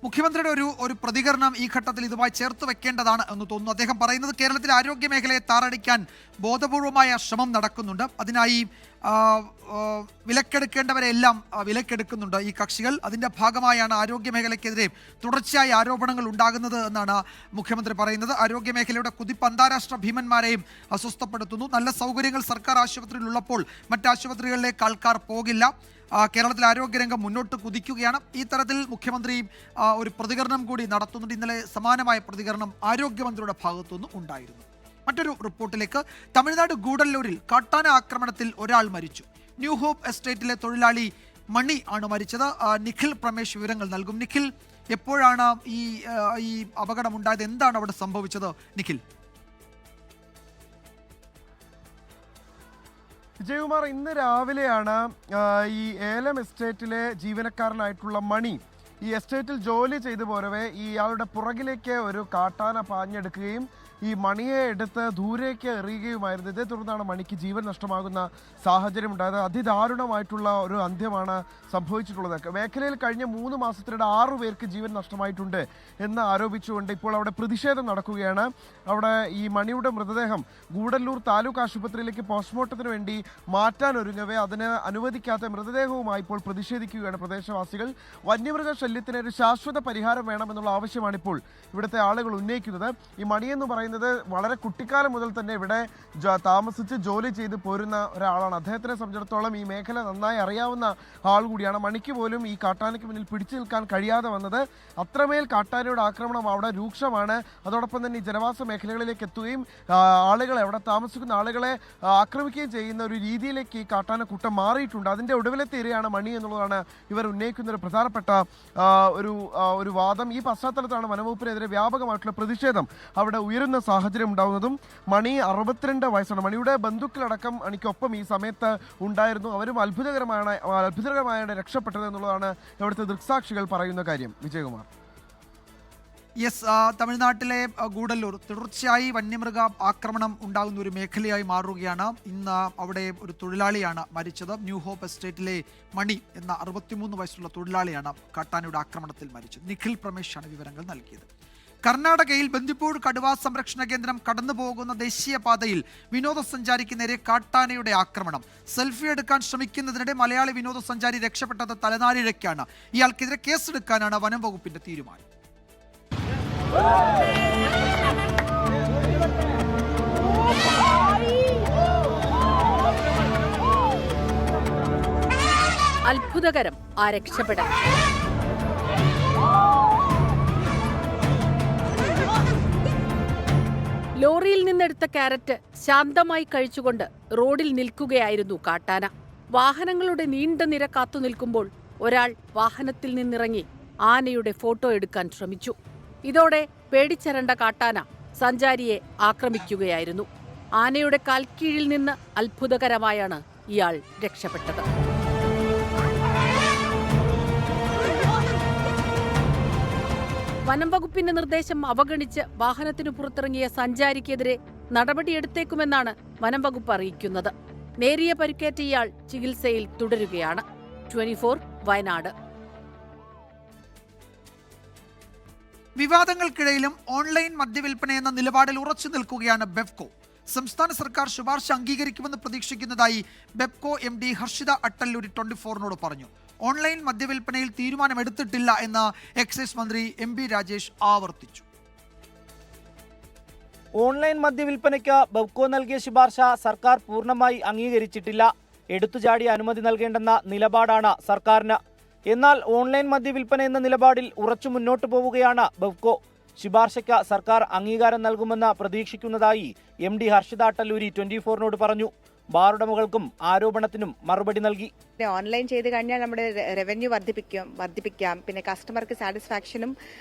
മുഖ്യമന്ത്രിയുടെ ഒരു പ്രതികരണം ഈ ഘട്ടത്തിൽ ഇതുമായി ചേർത്ത് വെക്കേണ്ടതാണ് എന്ന് തോന്നുന്നു. അദ്ദേഹം പറയുന്നത് കേരളത്തിലെ ആരോഗ്യ മേഖലയെ താറടിക്കാൻ ബോധപൂർവമായ ശ്രമം നടക്കുന്നുണ്ട്. അതിനായി വിലക്കെടുക്കേണ്ടവരെല്ലാം വിലക്കെടുക്കുന്നുണ്ട് ഈ കക്ഷികൾ. അതിൻ്റെ ഭാഗമായാണ് ആരോഗ്യ മേഖലയ്ക്കെതിരെ തുടർച്ചയായി ആരോപണങ്ങൾ ഉണ്ടാകുന്നത് എന്നാണ് മുഖ്യമന്ത്രി പറയുന്നത്. ആരോഗ്യ മേഖലയുടെ കുതിപ്പ് അന്താരാഷ്ട്ര ഭീമന്മാരെയും അസ്വസ്ഥപ്പെടുത്തുന്നു. നല്ല സൗകര്യങ്ങൾ സർക്കാർ ആശുപത്രിയിൽ ഉള്ളപ്പോൾ മറ്റാശുപത്രികളിലേക്ക് ആൾക്കാർ പോകില്ല. കേരളത്തിലെ ആരോഗ്യരംഗം മുന്നോട്ട് കുതിക്കുകയാണ്. ഈ തരത്തിൽ മുഖ്യമന്ത്രി ഒരു പ്രതികരണം കൂടി നടത്തുന്നുണ്ട്. ഇന്നലെ സമാനമായ പ്രതികരണം ആരോഗ്യമന്ത്രിയുടെ ഭാഗത്തുനിന്നും ഉണ്ടായിരുന്നു. മറ്റൊരു റിപ്പോർട്ടിലേക്ക്. തമിഴ്നാട് ഗൂഡല്ലൂരിൽ കാട്ടാന ആക്രമണത്തിൽ ഒരാൾ മരിച്ചു. ന്യൂ ഹോപ്പ് എസ്റ്റേറ്റിലെ തൊഴിലാളി മണി ആണ് മരിച്ചത്. നിഖിൽ പ്രമേഷ് വിവരങ്ങൾ നൽകും. നിഖിൽ, എപ്പോഴാണ് ഈ അപകടമുണ്ടായത്? എന്താണ് അവിടെ സംഭവിച്ചത് നിഖിൽ? വിജയകുമാർ, ഇന്ന് രാവിലെയാണ് ഈ ഏലം എസ്റ്റേറ്റിലെ ജീവനക്കാരനായിട്ടുള്ള മണി ഈ എസ്റ്റേറ്റിൽ ജോലി ചെയ്തു പോരവേ ഇയാളുടെ പുറകിലേക്ക് ഒരു കാട്ടാന പാഞ്ഞെടുക്കുകയും ഈ മണിയെ എടുത്ത് ദൂരേക്ക് എറിയുകയുമായിരുന്നു. ഇതേ തുടർന്നാണ് മണിക്ക് ജീവൻ നഷ്ടമാകുന്ന സാഹചര്യം ഉണ്ടായത്. അതിദാരുണമായിട്ടുള്ള ഒരു അന്ത്യമാണ് സംഭവിച്ചിട്ടുള്ളത്. മേഖലയിൽ കഴിഞ്ഞ 3 മാസത്തിനിടെ 6 പേർക്ക് ജീവൻ നഷ്ടമായിട്ടുണ്ട് എന്ന് ആരോപിച്ചുകൊണ്ട് ഇപ്പോൾ അവിടെ പ്രതിഷേധം നടക്കുകയാണ്. അവിടെ ഈ മണിയുടെ മൃതദേഹം ഗൂഡല്ലൂർ താലൂക്ക് ആശുപത്രിയിലേക്ക് പോസ്റ്റ്മോർട്ടത്തിന് വേണ്ടി മാറ്റാൻ ഒരുങ്ങവേ അതിന് അനുവദിക്കാത്ത മൃതദേഹവുമായി ഇപ്പോൾ പ്രതിഷേധിക്കുകയാണ് പ്രദേശവാസികൾ. വന്യമൃഗ ശല്യത്തിന് ഒരു ശാശ്വത പരിഹാരം വേണമെന്നുള്ള ആവശ്യമാണ് ഇപ്പോൾ ഇവിടുത്തെ ആളുകൾ ഉന്നയിക്കുന്നത്. ഈ മണിയെന്ന് പറയുന്നത് പറയുന്നത് വളരെ കുട്ടിക്കാലം മുതൽ തന്നെ ഇവിടെ താമസിച്ച് ജോലി ചെയ്ത് പോരുന്ന ഒരാളാണ്. അദ്ദേഹത്തിനെ സംബന്ധിച്ചിടത്തോളം ഈ മേഖല നന്നായി അറിയാവുന്ന ആൾ കൂടിയാണ്. മണിക്ക് പോലും ഈ കാട്ടാനയ്ക്ക് മുന്നിൽ പിടിച്ചു നിൽക്കാൻ കഴിയാതെ വന്നത്. അത്രമേൽ കാട്ടാനയുടെ ആക്രമണം അവിടെ രൂക്ഷമാണ്. അതോടൊപ്പം തന്നെ ഈ ജനവാസ മേഖലകളിലേക്ക് എത്തുകയും ആളുകളെ, അവിടെ താമസിക്കുന്ന ആളുകളെ ആക്രമിക്കുകയും ചെയ്യുന്ന ഒരു രീതിയിലേക്ക് ഈ കാട്ടാനക്കൂട്ടം മാറിയിട്ടുണ്ട്. അതിൻ്റെ ഒടുവിലത്തെ ഇരയാണ് മണി എന്നുള്ളതാണ് ഇവർ ഉന്നയിക്കുന്ന ഒരു പ്രധാനപ്പെട്ട ഒരു വാദം. ഈ പശ്ചാത്തലത്താണ് വനംവകുപ്പിനെതിരെ വ്യാപകമായിട്ടുള്ള പ്രതിഷേധം അവിടെ ഉയരുന്ന സാഹചര്യം ഉണ്ടാകുന്നതും. മണി 62 വയസ്സാണ്. മണിയുടെ ബന്ധുക്കളടക്കം മണിക്കൊപ്പം ഈ സമയത്ത് ഉണ്ടായിരുന്നു. അവരും അത്ഭുതകരമായാണ് രക്ഷപ്പെട്ടത് എന്നുള്ളതാണ് ഇവിടുത്തെ ദൃക്സാക്ഷികൾ പറയുന്ന കാര്യം. വിജയകുമാർ. യെസ്, തമിഴ്നാട്ടിലെ ഗൂഡല്ലൂർ തുടർച്ചയായി വന്യമൃഗ ആക്രമണം ഉണ്ടാകുന്ന ഒരു മേഖലയായി മാറുകയാണ്. ഇന്ന് അവിടെ ഒരു തൊഴിലാളിയാണ് മരിച്ചത്. ന്യൂ ഹോപ്പ് എസ്റ്റേറ്റിലെ മണി എന്ന 63 വയസ്സുള്ള തൊഴിലാളിയാണ് കാട്ടാനയുടെ ആക്രമണത്തിൽ മരിച്ചത്. നിഖിൽ പ്രമേശാണ് വിവരങ്ങൾ നൽകിയത്. കർണാടകയിൽ ബന്ദിപ്പൂർ കടുവാ സംരക്ഷണ കേന്ദ്രം കടന്നു പോകുന്ന ദേശീയപാതയിൽ വിനോദസഞ്ചാരിക്ക് നേരെ കാട്ടാനയുടെ ആക്രമണം. സെൽഫി എടുക്കാൻ ശ്രമിക്കുന്നതിനിടെ മലയാളി വിനോദസഞ്ചാരി രക്ഷപ്പെട്ടത് തലനാരിഴയ്ക്കാണ്. ഇയാൾക്കെതിരെ കേസെടുക്കാനാണ് വനം വകുപ്പിന്റെ തീരുമാനം. അത്ഭുതകരം ആ രക്ഷപ്പെടൽ. ലോറിയിൽ നിന്നെടുത്ത ക്യാരറ്റ് ശാന്തമായി കഴിച്ചുകൊണ്ട് റോഡിൽ നിൽക്കുകയായിരുന്നു കാട്ടാന. വാഹനങ്ങളുടെ നീണ്ട നിര കാത്തു നിൽക്കുമ്പോൾ ഒരാൾ വാഹനത്തിൽ നിന്നിറങ്ങി ആനയുടെ ഫോട്ടോ എടുക്കാൻ ശ്രമിച്ചു. ഇതോടെ പേടിച്ചരണ്ട കാട്ടാന സഞ്ചാരിയെ ആക്രമിക്കുകയായിരുന്നു. ആനയുടെ കാൽക്കീഴിൽ നിന്ന് അത്ഭുതകരമായാണ് ഇയാൾ രക്ഷപ്പെട്ടത്. വനം വകുപ്പിന്റെ നിർദ്ദേശം അവഗണിച്ച് വാഹനത്തിനു പുറത്തിറങ്ങിയ സഞ്ചാരിക്കെതിരെ നടപടിയെടുത്തേക്കുമെന്നാണ് വനം വകുപ്പ് അറിയിക്കുന്നത്. നേരിയ പരിക്കേറ്റ ഇയാൾ ചികിത്സയിൽ തുടരുകയാണ്. 24 വയനാട്. വിവാദങ്ങൾക്കിടയിലും ഓൺലൈൻ മദ്യവിൽപ്പന എന്ന നിലപാടിൽ ഉറച്ചു നിൽക്കുകയാണ് ബെവ്കോ. സംസ്ഥാന സർക്കാർ ശുപാർശ അംഗീകരിക്കുമെന്ന് പ്രതീക്ഷിക്കുന്നതായി ബെവ്കോ MD ഹർഷിത അട്ടല്ലൂരി 24നോട് പറഞ്ഞു. ഓൺലൈൻ മദ്യവിൽപ്പനയിൽ തീരുമാനമെടുത്തിട്ടില്ല എന്ന് എക്സൈസ് മന്ത്രി MB രാജേഷ് ആവർത്തിച്ചു. ഓൺലൈൻ മദ്യവിൽപ്പനയ്ക്ക് ബെവ്കോ നൽകിയ ശുപാർശ സർക്കാർ പൂർണ്ണമായി അംഗീകരിച്ചിട്ടില്ല. എടുത്തുചാടി അനുമതി നൽകേണ്ടെന്ന നിലപാടാണ് സർക്കാരിന്. എന്നാൽ ഓൺലൈൻ മദ്യവിൽപ്പന എന്ന നിലപാടിൽ ഉറച്ചു മുന്നോട്ടു പോവുകയാണ് ബെവ്കോ. ശുപാർശയ്ക്ക് സർക്കാർ അംഗീകാരം നൽകുമെന്ന് പ്രതീക്ഷിക്കുന്നതായി MD ഹർഷിത അട്ടല്ലൂരി 24നോട് പറഞ്ഞു. ബാറുടമകൾക്കും ആരോപണത്തിനും മറുപടി നൽകി. ഓൺലൈൻ ചെയ്ത് കഴിഞ്ഞാൽ നമ്മുടെ റവന്യൂ വർദ്ധിപ്പിക്കാം, പിന്നെ കസ്റ്റമർക്ക് സാറ്റിസ്ഫാക്ഷനും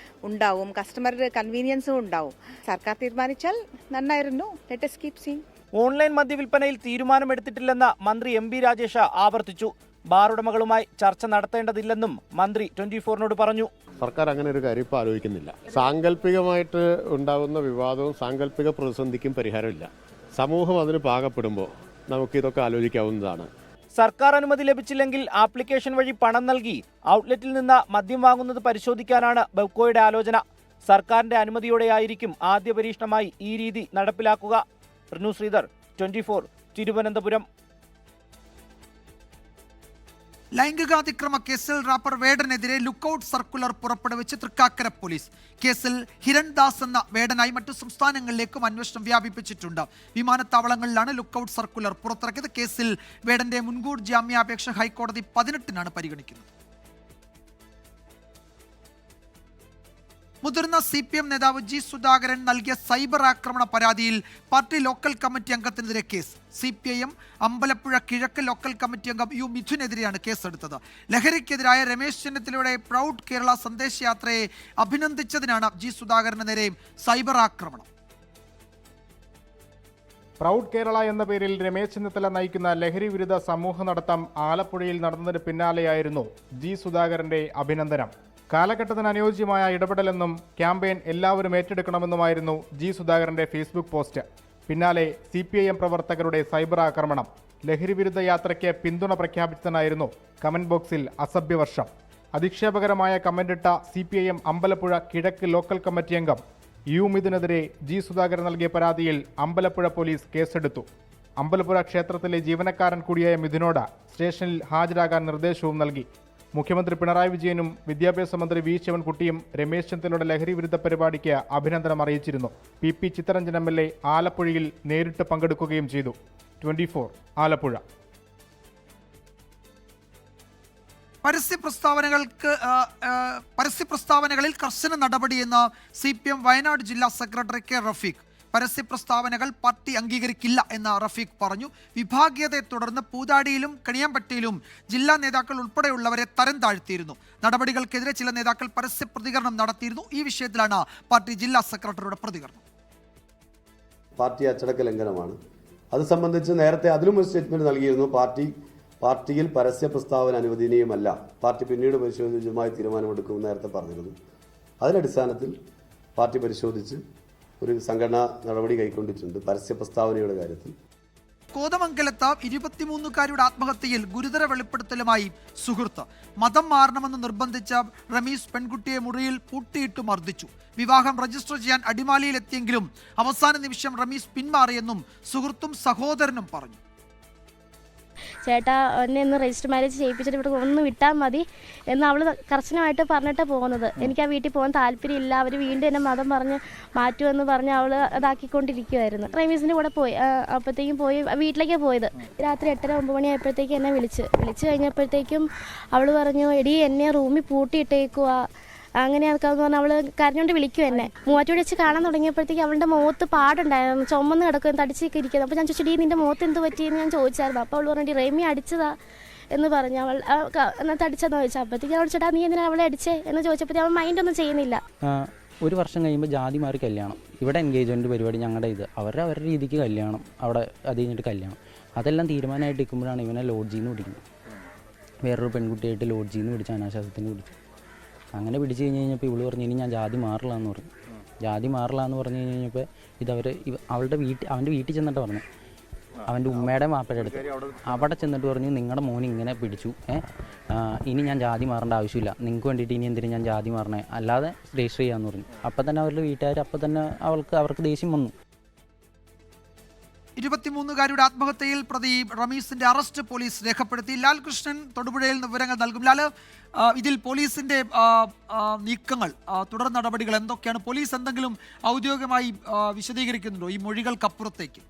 ഉണ്ടാവും, കസ്റ്റമർ കൺവീനിയൻസും ഉണ്ടാവും. സർക്കാർ തീരുമാനിച്ചാൽ നന്നായിരുന്നു. Let us keep seeing. Online മദ്യവിൽപ്പനയിൽ തീരുമാനമെടുത്തിട്ടില്ലെന്ന് മന്ത്രി MB രാജേഷ് ആവർത്തിച്ചു. ബാറുടമകളുമായി ചർച്ച നടത്തേണ്ടതില്ലെന്നും മന്ത്രി 24നോട് പറഞ്ഞു. സർക്കാർ അങ്ങനെ ഒരു കാര്യം ഇപ്പോൾ ആലോചിക്കുന്നില്ല. സാങ്കല്പികമായിട്ട് ഉണ്ടാകുന്ന വിവാദവും സാങ്കല്പിക പ്രതിസന്ധിക്കും പരിഹാരമില്ല. സമൂഹം അതിന് പാകപ്പെടുമ്പോൾ നമുക്കിതൊക്കെ ആലോചിക്കാവുന്നതാണ്. സർക്കാർ അനുമതി ലഭിച്ചില്ലെങ്കിൽ ആപ്ലിക്കേഷൻ വഴി പണം നൽകി ഔട്ട്ലെറ്റിൽ നിന്ന് മദ്യം വാങ്ങുന്നത് പരിശോധിക്കാനാണ് ബെവ്കോയുടെ ആലോചന. സർക്കാരിന്റെ അനുമതിയോടെയായിരിക്കും ആദ്യ പരീക്ഷണമായി ഈ രീതി നടപ്പിലാക്കുക. ശ്രീധർ 24 തിരുവനന്തപുരം. ലൈംഗികാതിക്രമ കേസിൽ റാപ്പർ വേടനെതിരെ ലുക്കൌട്ട് സർക്കുലർ പുറപ്പെടുവിച്ച് തൃക്കാക്കര പോലീസ്. കേസിൽ ഹിരൺദാസ് എന്ന വേടനായി മറ്റു സംസ്ഥാനങ്ങളിലേക്കും അന്വേഷണം വ്യാപിപ്പിച്ചിട്ടുണ്ട്. വിമാനത്താവളങ്ങളിലാണ് ലുക്കൌട്ട് സർക്കുലർ പുറത്തിറക്കിയത്. കേസിൽ വേടന്റെ മുൻകൂർ ജാമ്യാപേക്ഷ ഹൈക്കോടതി 18നാണ് പരിഗണിക്കുന്നത്. മുതിർന്ന CPM നേതാവ് G സുധാകരൻ നൽകിയ സൈബർ ആക്രമണ പരാതിയിൽ പാർട്ടി ലോക്കൽ കമ്മിറ്റി അംഗത്തിനെതിരെ കേസ്. CPIM അമ്പലപ്പുഴ കിഴക്ക് ലോക്കൽ കമ്മിറ്റി അംഗം U മിഥുനെതിരെയാണ് കേസെടുത്തത്. ലഹരിക്കെതിരായ രമേശ് ചെന്നിത്തലയുടെ പ്രൗഡ് കേരള സന്ദേശയാത്രയെ അഭിനന്ദിച്ചതിനാണ് G സുധാകരന് നേരെ സൈബർ ആക്രമണം. പ്രൗഡ് കേരള എന്ന പേരിൽ രമേശ് ചെന്നിത്തല നയിക്കുന്ന ലഹരി വിരുദ്ധ സമൂഹ നടത്തം ആലപ്പുഴയിൽ നടന്നതിന് പിന്നാലെയായിരുന്നു G സുധാകരന്റെ അഭിനന്ദനം. കാലഘട്ടത്തിന് അനുയോജ്യമായ ഇടപെടലെന്നും ക്യാമ്പയിൻ എല്ലാവരും ഏറ്റെടുക്കണമെന്നുമായിരുന്നു G സുധാകരന്റെ ഫേസ്ബുക്ക് പോസ്റ്റ്. പിന്നാലെ CPIM പ്രവർത്തകരുടെ സൈബർ ആക്രമണം. ലഹരി വിരുദ്ധ യാത്രയ്ക്ക് പിന്തുണ പ്രഖ്യാപിച്ചതിനായിരുന്നു കമന്റ് ബോക്സിൽ അസഭ്യവർഷം. അധിക്ഷേപകരമായ കമന്റിട്ട CPIM അമ്പലപ്പുഴ കിഴക്ക് ലോക്കൽ കമ്മിറ്റി അംഗം U മിഥുനെതിരെ G സുധാകരൻ നൽകിയ പരാതിയിൽ അമ്പലപ്പുഴ പോലീസ് കേസെടുത്തു. അമ്പലപ്പുഴ ക്ഷേത്രത്തിലെ ജീവനക്കാരൻ കൂടിയായ മിഥുനോട് സ്റ്റേഷനിൽ ഹാജരാകാൻ നിർദ്ദേശവും നൽകി. മുഖ്യമന്ത്രി പിണറായി വിജയനും വിദ്യാഭ്യാസ മന്ത്രി വി ശിവൻകുട്ടിയും രമേശ് ചെന്നിത്തലയുടെ ലഹരി വിരുദ്ധ പരിപാടിക്ക് അഭിനന്ദനം അറിയിച്ചിരുന്നു. PP ചിത്തരഞ്ജൻ MLA ആലപ്പുഴയിൽ നേരിട്ട് പങ്കെടുക്കുകയും ചെയ്തു. 24 ആലപ്പുഴ. പരസ്യപ്രസ്താവനകളിൽ കർശന നടപടിയെന്ന് CPM വയനാട് ജില്ലാ സെക്രട്ടറി കെ റഫീഖ്. പരസ്യപ്രസ്താവനകൾ പാർട്ടി അംഗീകരിക്കില്ല എന്ന് റഫീഖ് പറഞ്ഞു. വിഭാഗീയതയെ തുടർന്ന് പൂതാടിയിലും കണിയാമ്പറ്റയിലും ജില്ലാ നേതാക്കൾ ഉൾപ്പെടെയുള്ളവരെ തരം താഴ്ത്തിയിരുന്നു. നടപടികൾക്കെതിരെ ചില നേതാക്കൾ പരസ്യ പ്രതികരണം നടത്തിയിരുന്നു. ഈ വിഷയത്തിലാണ് പാർട്ടി ജില്ലാ സെക്രട്ടറിയുടെ പ്രതികരണം. പാർട്ടി അച്ചടക്ക ലംഘനമാണ്. അത് സംബന്ധിച്ച് നേരത്തെ അതിലും ഒരു സ്റ്റേറ്റ്മെന്റ് നൽകിയിരുന്നു. പാർട്ടിയിൽ പരസ്യ പ്രസ്താവന അനുവദനീയമല്ല. പാർട്ടി പിന്നീട് പരിശോധിച്ചുമായി തീരുമാനമെടുക്കുമെന്ന് നേരത്തെ പറഞ്ഞിരുന്നു. അതിനടിസ്ഥാനത്തിൽ പാർട്ടി പരിശോധിച്ച് ഒരു സംഘടനാ നടപടി കൈക്കൊണ്ടിട്ടുണ്ട് പരസ്യ പ്രസ്താവനയുടെ കാര്യത്തിൽ. കോതമംഗലത്ത് 23-കാരിയുടെ ആത്മഹത്യയിൽ ഗുരുതര വെളിപ്പെടുത്തലുമായി സുഹൃത്ത്. മതം മാറണമെന്ന് നിർബന്ധിച്ച റമീസ് പെൺകുട്ടിയെ മുറിയിൽ പൂട്ടിയിട്ട് മർദ്ദിച്ചു. വിവാഹം രജിസ്റ്റർ ചെയ്യാൻ അടിമാലിയിലെത്തിയെങ്കിലും അവസാന നിമിഷം റമീസ് പിന്മാറിയെന്നും സുഹൃത്തും സഹോദരനും പറഞ്ഞു. ചേട്ടാ എന്നെ ഒന്ന് രജിസ്റ്റർ മാരേജ് ചെയ്യിപ്പിച്ചിട്ട് ഇവിടെ ഒന്ന് വിട്ടാൽ മതി എന്ന് അവൾ കർശനമായിട്ട് പറഞ്ഞിട്ട് പോകുന്നത്. എനിക്ക് ആ വീട്ടിൽ പോകാൻ താല്പര്യമില്ല, അവർ വീണ്ടും എന്നെ മതം പറഞ്ഞ് മാറ്റുമെന്ന് പറഞ്ഞ് അവൾ അതാക്കിക്കൊണ്ടിരിക്കുമായിരുന്നു. റമീസിൻ്റെ കൂടെ പോയി. അപ്പോഴത്തേക്കും വീട്ടിലേക്ക് പോയത് രാത്രി 8:30-9 മണിയായപ്പോഴത്തേക്കും എന്നെ വിളിച്ച് കഴിഞ്ഞപ്പോഴത്തേക്കും അവൾ പറഞ്ഞു, എടി എന്നെ റൂമിൽ പൂട്ടിയിട്ടേക്കുക, അങ്ങനെയൊക്കെ പറഞ്ഞാൽ അവൾ കരഞ്ഞുകൊണ്ട് വിളിക്കും എന്നെ. മൂവാറ്റുപുഴ വെച്ച് കാണാൻ തുടങ്ങിയപ്പോഴത്തേക്ക് അവളുടെ മുഖത്ത് പാടുണ്ടായിരുന്നു, ചുമന്ന് കിടക്കും, തടിച്ചൊക്കെ ഇരിക്കുന്നത്. അപ്പോൾ ഞാൻ ചോദിച്ചു, നിന്റെ മുഖത്ത് എന്ത് പറ്റിയെന്ന് ഞാൻ ചോദിച്ചായിരുന്നു. അപ്പോൾ അവൾ പറഞ്ഞു, റേമി അടിച്ചതാ എന്ന് പറഞ്ഞു. അവൾ എന്നാൽ തടിച്ചെന്ന് ചോദിച്ചാൽ അപ്പോഴത്തേക്ക് അവൾ ചേട്ടാ നീ എന്തിനാ അവളെ അടിച്ചേ എന്ന് ചോദിച്ചപ്പോഴത്തേക്ക് അവൾ മൈൻഡൊന്നും ചെയ്യുന്നില്ല. ഒരു വർഷം കഴിയുമ്പോൾ ജാതി മാറി കല്യാണം, ഇവിടെ എൻഗേജ്മെൻറ്റ് പരിപാടി ഞങ്ങളുടെ ഇത്, അവരുടെ രീതിക്ക് കല്യാണം, അവിടെ അത് കഴിഞ്ഞിട്ട് കല്യാണം. അതെല്ലാം തീരുമാനമായിട്ട് നിൽക്കുമ്പോഴാണ് ഇവനെ ലോഡ്ജിൽ നിന്ന് പിടിക്കുന്നത്. വേറൊരു പെൺകുട്ടിയായിട്ട് ലോഡ്ജിൽ നിന്ന് പിടിച്ച് അനാശാസ്യത്തിന് പിടിച്ചു. അങ്ങനെ പിടിച്ച് കഴിഞ്ഞപ്പോൾ ഇവള് പറഞ്ഞു, ഇനി ഞാൻ ജാതി മാറില്ല എന്ന് പറഞ്ഞു. ജാതി മാറില്ല എന്ന് പറഞ്ഞു കഴിഞ്ഞപ്പോൾ അവൻ്റെ വീട്ടിൽ ചെന്നിട്ട് പറഞ്ഞു, അവൻ്റെ ഉമ്മയുടെ മാപ്പയുടെ അടുത്ത് അവിടെ ചെന്നിട്ട് പറഞ്ഞു, നിങ്ങളുടെ മോൻ ഇങ്ങനെ പിടിച്ചു, ഇനി ഞാൻ ജാതി മാറേണ്ട ആവശ്യമില്ല, നിങ്ങൾക്ക് വേണ്ടിയിട്ട് ഇനി എന്തിനും ഞാൻ ജാതി മാറണേ, അല്ലാതെ രജിസ്റ്റർ ചെയ്യാമെന്ന് പറഞ്ഞു. അപ്പം തന്നെ അവരുടെ വീട്ടുകാർ അപ്പം തന്നെ അവർക്ക് ദേഷ്യം വന്നു. 23-കാരിയുടെ ആത്മഹത്യയിൽ പ്രതി റമീസിന്റെ അറസ്റ്റ് പോലീസ് രേഖപ്പെടുത്തി. ലാൽ കൃഷ്ണൻ തൊടുപുഴയിൽ നിന്ന് വിവരങ്ങൾ നൽകും. ലാല്, ഇതിൽ പോലീസിന്റെ നീക്കങ്ങൾ, തുടർ നടപടികൾ എന്തൊക്കെയാണ്? പോലീസ് എന്തെങ്കിലും ഔദ്യോഗികമായി വിശദീകരിക്കുന്നുണ്ടോ ഈ മൊഴികൾക്കപ്പുറത്തേക്ക്?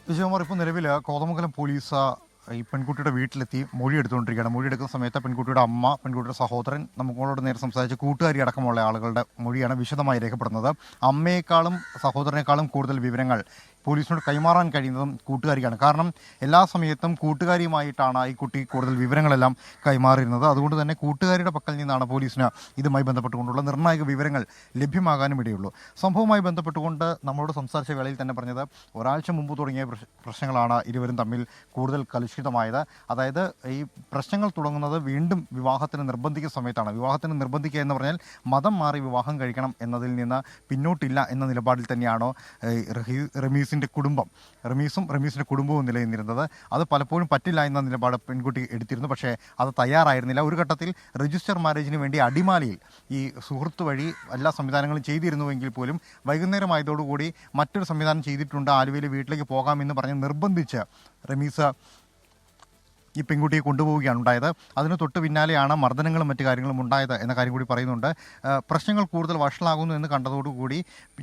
വിജയകുമാർ, ഇപ്പോൾ നിലവിൽ കോതമംഗലം പോലീസ് ഈ പെൺകുട്ടിയുടെ വീട്ടിലെത്തി മൊഴി എടുത്തുകൊണ്ടിരിക്കുകയാണ്. മൊഴി എടുക്കുന്ന സമയത്ത് പെൺകുട്ടിയുടെ അമ്മ, പെൺകുട്ടിയുടെ സഹോദരൻ, നമ്മളോട് നേരെ സംസാരിച്ച കൂട്ടുകാരി അടക്കമുള്ള ആളുകളുടെ മൊഴിയാണ് വിശദമായി രേഖപ്പെടുന്നത്. അമ്മയെക്കാളും സഹോദരനേക്കാളും കൂടുതൽ വിവരങ്ങൾ പോലീസിനോട് കൈമാറാൻ കഴിയുന്നതും കൂട്ടുകാരിക്കാണ്. കാരണം എല്ലാ സമയത്തും കൂട്ടുകാരിയുമായിട്ടാണ് ഈ കുട്ടി കൂടുതൽ വിവരങ്ങളെല്ലാം കൈമാറിയിരുന്നത്. അതുകൊണ്ട് തന്നെ കൂട്ടുകാരിയുടെ പക്കൽ നിന്നാണ് പോലീസിന് ഇതുമായി ബന്ധപ്പെട്ടുകൊണ്ടുള്ള നിർണായക വിവരങ്ങൾ ലഭ്യമാകാനും ഇടയുള്ളൂ. സംഭവവുമായി ബന്ധപ്പെട്ടുകൊണ്ട് നമ്മളോട് സംസാരിച്ച വേളയിൽ തന്നെ പറഞ്ഞത്, ഒരാഴ്ച മുമ്പ് തുടങ്ങിയ പ്രശ്നങ്ങളാണ് ഇരുവരും തമ്മിൽ കൂടുതൽ കലുഷിതമായത്. അതായത് ഈ പ്രശ്നങ്ങൾ തുടങ്ങുന്നത് വീണ്ടും വിവാഹത്തിന് നിർബന്ധിക്കുന്ന സമയത്താണ്. വിവാഹത്തിന് നിർബന്ധിക്കുക എന്ന് പറഞ്ഞാൽ മതം മാറി വിവാഹം കഴിക്കണം എന്നതിൽ നിന്ന് പിന്നോട്ടില്ല എന്ന നിലപാടിൽ തന്നെയാണോ റമീസിൻ്റെ കുടുംബം, റമീസിൻ്റെ കുടുംബവും നിലനിന്നിരുന്നത്. അത് പലപ്പോഴും പറ്റില്ല എന്ന നിലപാട് പെൺകുട്ടി എടുത്തിരുന്നു. പക്ഷേ അത് തയ്യാറായിരുന്നില്ല. ഒരു ഘട്ടത്തിൽ രജിസ്റ്റർ മാരേജിന് വേണ്ടി അടിമാലിയിൽ ഈ സുഹൃത്ത് വഴി എല്ലാ സംവിധാനങ്ങളും ചെയ്തിരുന്നുവെങ്കിൽ പോലും വൈകുന്നേരമായതോടുകൂടി മറ്റൊരു സംവിധാനം ചെയ്തിട്ടുണ്ട്, ആലുവയിലെ വീട്ടിലേക്ക് പോകാമെന്ന് പറഞ്ഞ് നിർബന്ധിച്ച് റമീസ് ഈ പെൺകുട്ടിയെ കൊണ്ടുപോവുകയാണ് ഉണ്ടായത്. അതിന് തൊട്ട് പിന്നാലെയാണ് മർദ്ദനങ്ങളും മറ്റു കാര്യങ്ങളും ഉണ്ടായത് എന്ന കാര്യം കൂടി പറയുന്നുണ്ട്. പ്രശ്നങ്ങൾ കൂടുതൽ വഷളാകുന്നു എന്ന് കണ്ടതോടുകൂടി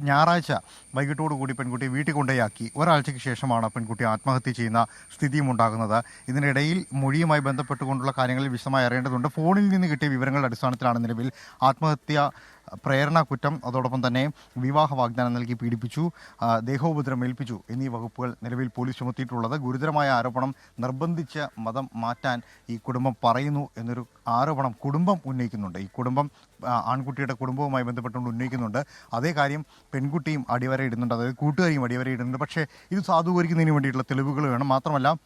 ഞായറാഴ്ച വൈകിട്ടോടുകൂടി പെൺകുട്ടിയെ വീട്ടിൽ കൊണ്ടുപോയാക്കി. ഒരാഴ്ചയ്ക്ക് ശേഷമാണ് പെൺകുട്ടി ആത്മഹത്യ ചെയ്യുന്ന സ്ഥിതിയും ഉണ്ടാകുന്നത്. ഇതിനിടയിൽ മൊഴിയുമായി ബന്ധപ്പെട്ടുകൊണ്ടുള്ള കാര്യങ്ങളിൽ വിശദമായി അറിയേണ്ടതുണ്ട്. ഫോണിൽ നിന്ന് കിട്ടിയ വിവരങ്ങളുടെ അടിസ്ഥാനത്തിലാണ് നിലവിൽ ആത്മഹത്യ പ്രേരണ കുറ്റം, അതോടൊപ്പം തന്നെ വിവാഹ വാഗ്ദാനം നൽകി പീഡിപ്പിച്ചു, ദേഹോപദ്രവം ഏൽപ്പിച്ചു എന്നീ വകുപ്പുകൾ നിലവിൽ പോലീസ് ചുമത്തിയിട്ടുള്ളത്. ഗുരുതരമായ ആരോപണം, നിർബന്ധിച്ച് മതം മാറ്റാൻ ഈ കുടുംബം പറയുന്നു എന്നൊരു ആരോപണം കുടുംബം ഉന്നയിക്കുന്നുണ്ട്. ഈ കുടുംബം ആൺകുട്ടിയുടെ കുടുംബവുമായി ബന്ധപ്പെട്ടുകൊണ്ട് ഉന്നയിക്കുന്നുണ്ട്. അതേ കാര്യം പെൺകുട്ടിയും അടിവരയിടുന്നുണ്ട്, അതായത് കൂട്ടുകാരിയും അടിവരയിടുന്നുണ്ട്. പക്ഷേ ഇത് സാധൂകരിക്കുന്നതിന് വേണ്ടിയിട്ടുള്ള തെളിവുകൾ വേണം. മാത്രമല്ല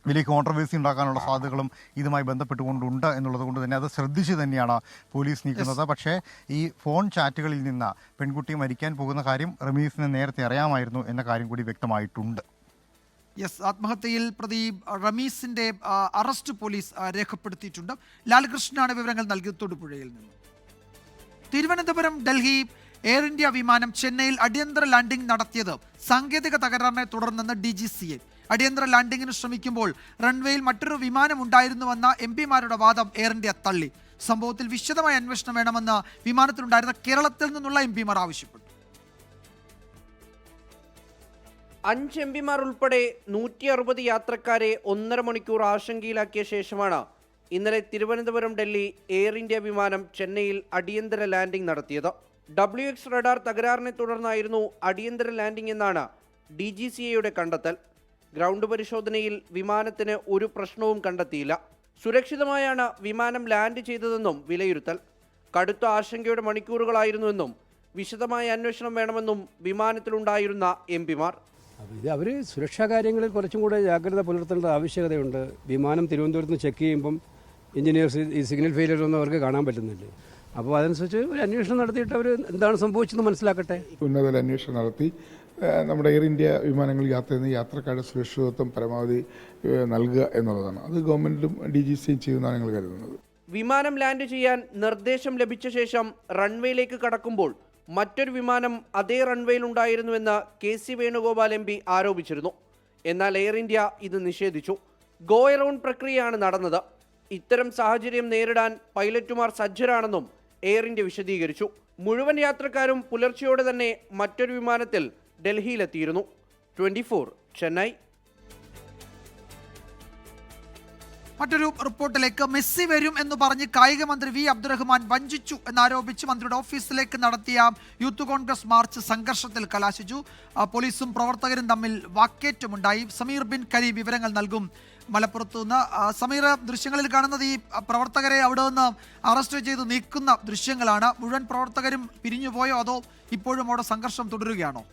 വലിയ കോൺട്രവേഴ്സി ഉണ്ടാക്കാനുള്ള സാധ്യതകളും ഇതുമായി ബന്ധപ്പെട്ടുകൊണ്ടുണ്ട് എന്നുള്ളത് കൊണ്ട് തന്നെ അത് ശ്രദ്ധിച്ച് തന്നെയാണ് പോലീസ് നീക്കുന്നത്. പക്ഷേ ഈ ഫോൺ ചാറ്റുകളിൽ നിന്ന് പെൺകുട്ടി മരിക്കാൻ പോകുന്ന കാര്യം റമീസിന് നേരത്തെ അറിയാമായിരുന്നു എന്ന കാര്യം കൂടി വ്യക്തമായിട്ടുണ്ട്. ആത്മഹത്യയിൽ പ്രതി റമീസിന്റെ അറസ്റ്റ് പോലീസ് രേഖപ്പെടുത്തിയിട്ടുണ്ട്. ലാൽകൃഷ്ണനാണ് വിവരങ്ങൾ നൽകിയത് തൊടുപുഴയിൽ നിന്ന്. തിരുവനന്തപുരം ഡൽഹി എയർ ഇന്ത്യ വിമാനം ചെന്നൈയിൽ അടിയന്തര ലാൻഡിംഗ് നടത്തിയത് സാങ്കേതിക തകരാറിനെ തുടർന്നെന്ന് DGCA. അടിയന്തര ലാൻഡിങ്ങിന് ശ്രമിക്കുമ്പോൾ റൺവേയിൽ മറ്റൊരു വിമാനം ഉണ്ടായിരുന്നുവെന്ന എംപിമാരുടെ വാദം എയർ ഇന്ത്യ തള്ളി. സംഭവത്തിൽ വിശദമായ അന്വേഷണം വേണമെന്ന് വിമാനത്തിലുണ്ടായിരുന്ന കേരളത്തിൽ നിന്നുള്ള എംപിമാർ ആവശ്യപ്പെട്ടു. 5 എംപിമാർ ഉൾപ്പെടെ 160 യാത്രക്കാരെ 1.5 മണിക്കൂർ ആശങ്കയിലാക്കിയ ശേഷമാണ് ഇന്നലെ തിരുവനന്തപുരം ഡൽഹി എയർ ഇന്ത്യ വിമാനം ചെന്നൈയിൽ അടിയന്തര ലാൻഡിംഗ് നടത്തിയത്. WX റഡാർ തകരാറിനെ തുടർന്നായിരുന്നു അടിയന്തര ലാൻഡിംഗ് എന്നാണ് DGCAയുടെ കണ്ടെത്തൽ. ഗ്രൗണ്ട് പരിശോധനയിൽ വിമാനത്തിന് ഒരു പ്രശ്നവും കണ്ടെത്തിയില്ല. സുരക്ഷിതമായാണ് വിമാനം ലാൻഡ് ചെയ്തതെന്നും വിലയിരുത്തൽ. കടുത്ത ആശങ്കയുടെ മണിക്കൂറുകളായിരുന്നുവെന്നും വിശദമായ അന്വേഷണം വേണമെന്നും വിമാനത്തിലുണ്ടായിരുന്ന എംപിമാർ. അവർ സുരക്ഷാ കാര്യങ്ങളിൽ കുറച്ചും കൂടെ ജാഗ്രത പുലർത്തേണ്ട ആവശ്യകതയുണ്ട്. വിമാനം തിരുവനന്തപുരത്ത് നിന്ന് ചെക്ക് ചെയ്യുമ്പം എഞ്ചിനീയേഴ്സ് ഈ സിഗ്നൽ ഫെയിലിയർ ഒന്നും അവർക്ക് കാണാൻ പറ്റുന്നില്ല. അപ്പോൾ അതനുസരിച്ച് ഒരു അന്വേഷണം നടത്തിയിട്ട് അവർ എന്താണ് സംഭവിച്ചതെന്ന് മനസ്സിലാക്കട്ടെ. ഉന്നതതല അന്വേഷണം നടത്തി നമ്മുടെ എയർ ഇന്ത്യ വിമാനങ്ങളിൽ യാത്ര ചെയ്യുന്ന യാത്രക്കാരുടെ സുരക്ഷിതത്വം പരമാവധി നൽകുക എന്നുള്ളതാണ്. അത് ഗവൺമെൻറ്റും DGCയും ചെയ്യുമെന്നാണ് ഞങ്ങൾ കരുതുന്നത്. വിമാനം ലാൻഡ് ചെയ്യാൻ നിർദ്ദേശം ലഭിച്ച ശേഷം റൺവേയിലേക്ക് കടക്കുമ്പോൾ മറ്റൊരു വിമാനം അതേ റൺവേയിൽ ഉണ്ടായിരുന്നുവെന്ന് KC വേണുഗോപാൽ MP ആരോപിച്ചിരുന്നു. എന്നാൽ എയർ ഇന്ത്യ ഇത് നിഷേധിച്ചു. ഗോ എറൗണ്ട് പ്രക്രിയയാണ് നടന്നത്. ഇത്തരം സാഹചര്യം നേരിടാൻ പൈലറ്റുമാർ സജ്ജരാണെന്നും എയർ ഇന്ത്യ വിശദീകരിച്ചു. മുഴുവൻ യാത്രക്കാരും പുലർച്ചെയോടെ തന്നെ മറ്റൊരു വിമാനത്തിൽ ഡൽഹിയിലെത്തിയിരുന്നു. 24 ചെന്നൈ. മറ്റൊരു റിപ്പോർട്ടിലേക്ക്. മെസ്സി വരും എന്ന് പറഞ്ഞ് കായിക മന്ത്രി V അബ്ദുറഹ്മാൻ വഞ്ചിച്ചു എന്നാരോപിച്ച് മന്ത്രിയുടെ ഓഫീസിലേക്ക് നടത്തിയ യൂത്ത് കോൺഗ്രസ് മാർച്ച് സംഘർഷത്തിൽ കലാശിച്ചു. പോലീസും പ്രവർത്തകരും തമ്മിൽ വാക്കേറ്റമുണ്ടായി. സമീർ ബിൻ കരീം വിവരങ്ങൾ നൽകും മലപ്പുറത്തു നിന്ന്. സമീർ, ദൃശ്യങ്ങളിൽ കാണുന്നത് ഈ പ്രവർത്തകരെ അവിടെ നിന്ന് അറസ്റ്റ് ചെയ്ത് നീക്കുന്ന ദൃശ്യങ്ങളാണ്. മുഴുവൻ പ്രവർത്തകരും പിരിഞ്ഞുപോയോ അതോ ഇപ്പോഴും അവിടെ സംഘർഷം തുടരുകയാണോ?